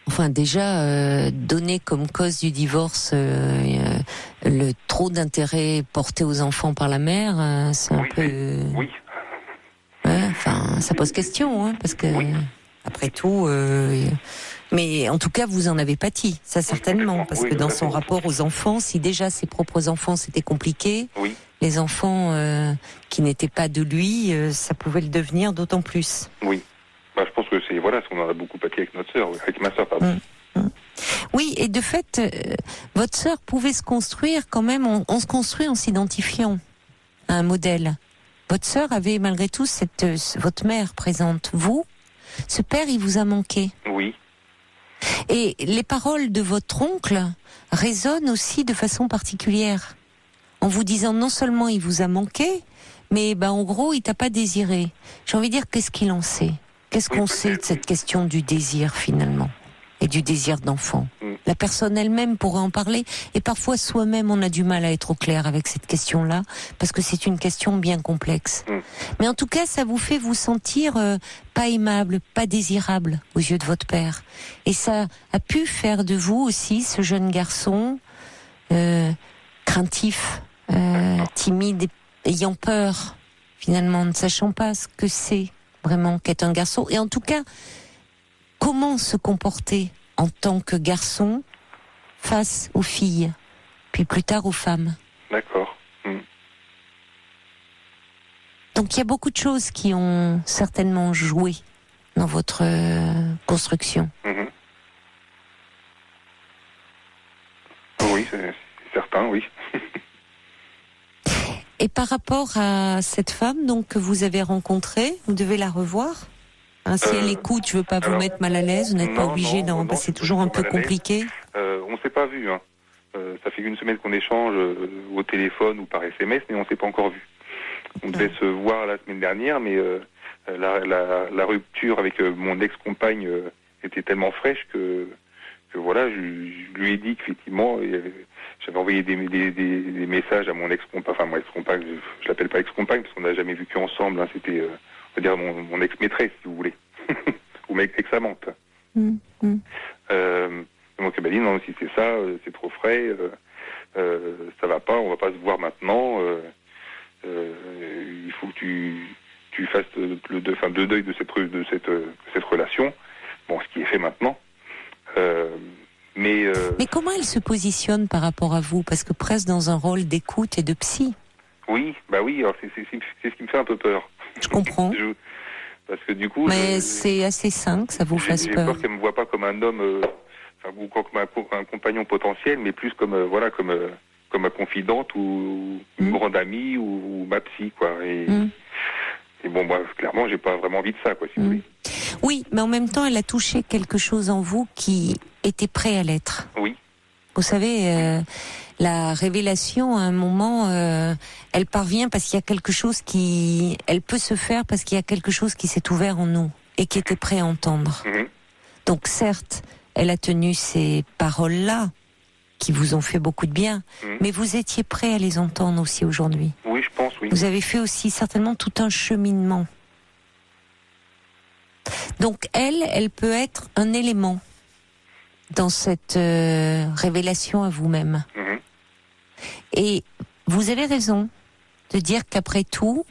Enfin, déjà, donner comme cause du divorce le trop d'intérêt porté aux enfants par la mère, c'est un peu... Oui. Enfin, ça pose question, parce que après tout. Mais en tout cas, vous en avez pâti, ça certainement, parce que dans son rapport aux enfants, si déjà ses propres enfants c'était compliqué, les enfants qui n'étaient pas de lui, ça pouvait le devenir d'autant plus. Oui, je pense que on en a beaucoup pâti avec notre sœur, avec ma sœur, pardon. Oui, et de fait, votre sœur pouvait se construire quand même. On se construit en s'identifiant à un modèle. Votre sœur avait malgré tout votre mère présente. Vous, ce père, il vous a manqué. Oui. Et les paroles de votre oncle résonnent aussi de façon particulière, en vous disant non seulement il vous a manqué, mais en gros il t'a pas désiré. J'ai envie de dire, qu'est-ce qu'il en sait ? Qu'est-ce qu'on sait de cette question du désir finalement ? Et du désir d'enfant. La personne elle-même pourrait en parler, et parfois soi-même on a du mal à être au clair avec cette question-là, parce que c'est une question bien complexe. Mais en tout cas, ça vous fait vous sentir pas aimable, pas désirable aux yeux de votre père. Et ça a pu faire de vous aussi ce jeune garçon craintif, timide, ayant peur, finalement, ne sachant pas ce que c'est vraiment qu'être un garçon. Et en tout cas, comment se comporter en tant que garçon face aux filles, puis plus tard aux femmes. D'accord. Donc il y a beaucoup de choses qui ont certainement joué dans votre construction. Oui, c'est certain, oui. Et par rapport à cette femme donc, que vous avez rencontrée, vous devez la revoir ? Si elle écoute, je veux pas vous mettre mal à l'aise, vous n'êtes pas obligé d'en passer, c'est toujours un peu compliqué. On s'est pas vu, ça fait une semaine qu'on échange au téléphone ou par SMS, mais on s'est pas encore vu. On devait se voir la semaine dernière, mais la rupture avec mon ex-compagne était tellement fraîche que voilà, je lui ai dit qu'effectivement, j'avais envoyé des messages à mon ex-compagne, enfin mon ex-compagne, je l'appelle pas ex-compagne parce qu'on n'a jamais vécu ensemble, c'était... on va dire mon ex-maîtresse, si vous voulez, ou ma ex-amante. Donc elle m'a dit, non, si c'est ça, c'est trop frais, ça va pas, on va pas se voir maintenant, il faut que tu fasses le deuil de cette relation. Bon, ce qui est fait maintenant. Mais comment elle se positionne par rapport à vous ? Parce que presque dans un rôle d'écoute et de psy. Oui, alors c'est ce qui me fait un peu peur. Je comprends. Parce que du coup... Mais c'est assez sain que ça vous fasse peur. J'ai peur qu'elle ne me voit pas comme un homme, ou comme un compagnon potentiel, mais plus comme ma confidente ou une grande amie ou ma psy, quoi. Et bon, clairement, j'ai pas vraiment envie de ça, quoi, si vous voulez. Oui, mais en même temps, elle a touché quelque chose en vous qui était prêt à l'être. Oui. Vous savez... la révélation, à un moment, elle parvient parce qu'il y a quelque chose elle peut se faire parce qu'il y a quelque chose qui s'est ouvert en nous et qui était prêt à entendre. Donc certes, elle a tenu ces paroles-là qui vous ont fait beaucoup de bien, mais vous étiez prêt à les entendre aussi aujourd'hui. Oui, je pense, oui. Vous avez fait aussi certainement tout un cheminement. Donc elle peut être un élément dans cette révélation à vous-même. Et vous avez raison de dire qu'après tout,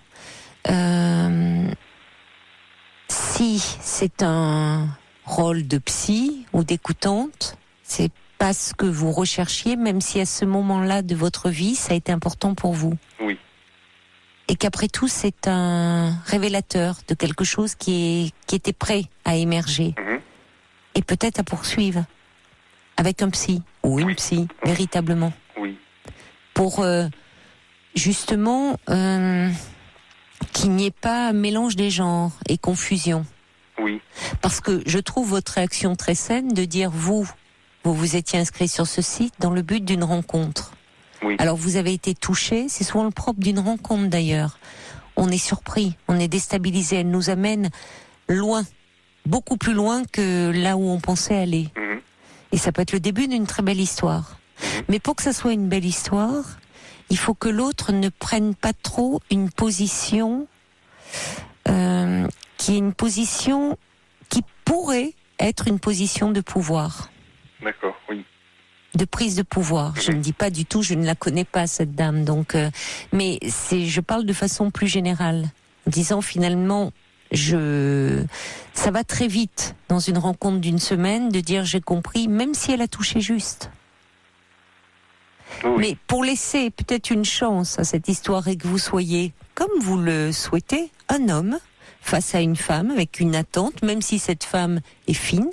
si c'est un rôle de psy ou d'écoutante, c'est pas ce que vous recherchiez, même si à ce moment-là de votre vie, ça a été important pour vous. Oui. Et qu'après tout, c'est un révélateur de quelque chose qui était prêt à émerger et peut-être à poursuivre avec un psy ou une psy, véritablement. Oui. Pour justement qu'il n'y ait pas mélange des genres et confusion. Oui. Parce que je trouve votre réaction très saine de dire vous vous étiez inscrit sur ce site dans le but d'une rencontre. Oui. Alors vous avez été touché, c'est souvent le propre d'une rencontre d'ailleurs. On est surpris, on est déstabilisé, elle nous amène loin, beaucoup plus loin que là où on pensait aller. Et ça peut être le début d'une très belle histoire. Mais pour que ça soit une belle histoire, il faut que l'autre ne prenne pas trop une position qui est une position qui pourrait être une position de pouvoir. D'accord, oui. De prise de pouvoir. Je ne dis pas du tout, je ne la connais pas cette dame, donc. Mais je parle de façon plus générale. en disant finalement, ça va très vite dans une rencontre d'une semaine de dire j'ai compris, même si elle a touché juste. Oui. Mais pour laisser peut-être une chance à cette histoire et que vous soyez, comme vous le souhaitez, un homme face à une femme avec une attente, même si cette femme est fine,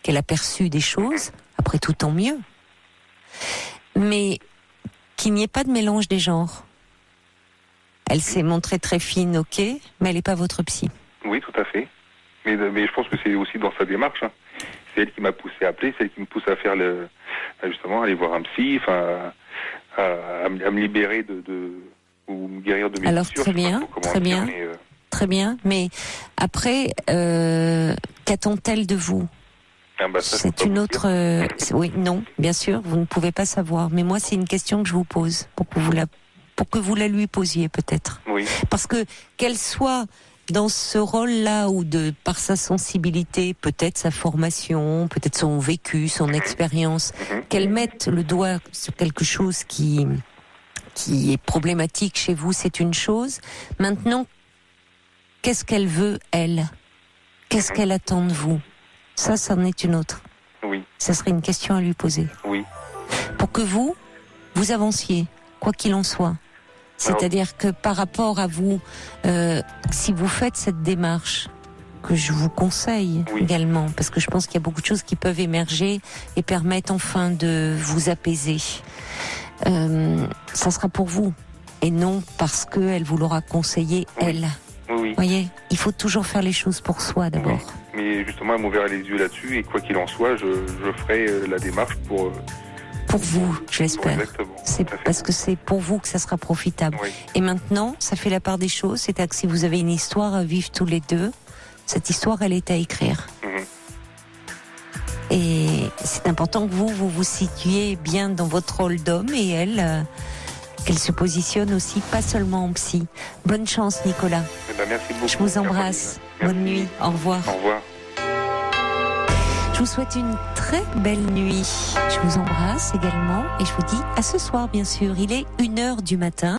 qu'elle a perçu des choses, après tout tant mieux. Mais qu'il n'y ait pas de mélange des genres. Elle s'est montrée très fine, ok, mais elle n'est pas votre psy. Oui, tout à fait. Mais je pense que c'est aussi dans sa démarche. Hein. C'est elle qui m'a poussé à appeler, c'est elle qui me pousse à faire justement aller voir un psy, à me libérer ou me guérir de mes Alors blessures. très bien, très bien, très bien. Mais après, qu'attend-elle de vous? C'est une autre. Oui, non, bien sûr, vous ne pouvez pas savoir. Mais moi, c'est une question que je vous pose pour que vous la lui posiez peut-être. Oui. Parce que qu'elle soit dans ce rôle-là ou par sa sensibilité, peut-être sa formation, peut-être son vécu, son expérience, qu'elle mette le doigt sur quelque chose qui est problématique chez vous, c'est une chose. Maintenant, qu'est-ce qu'elle veut, elle? Qu'est-ce qu'elle attend de vous? Ça en est une autre. Oui. Ça serait une question à lui poser. Oui. Pour que vous avanciez, quoi qu'il en soit. C'est-à-dire que par rapport à vous, si vous faites cette démarche, que je vous conseille également, parce que je pense qu'il y a beaucoup de choses qui peuvent émerger et permettre enfin de vous apaiser, ça sera pour vous, et non parce qu'elle vous l'aura conseillé, elle. Oui. Vous voyez, il faut toujours faire les choses pour soi d'abord. Oui. Mais justement, elle m'ouvert les yeux là-dessus, et quoi qu'il en soit, je ferai la démarche pour vous, je l'espère. C'est parce que c'est pour vous que ça sera profitable. Oui. Et maintenant, ça fait la part des choses, c'est-à-dire que si vous avez une histoire à vivre tous les deux, cette histoire, elle est à écrire. Et c'est important que vous situiez bien dans votre rôle d'homme, et elle, qu'elle se positionne aussi, pas seulement en psy. Bonne chance, Nicolas. Merci beaucoup. Je vous embrasse. Bonne nuit. Au revoir. Au revoir. Je vous souhaite une très belle nuit. Je vous embrasse également et je vous dis à ce soir, bien sûr. Il est 1h du matin.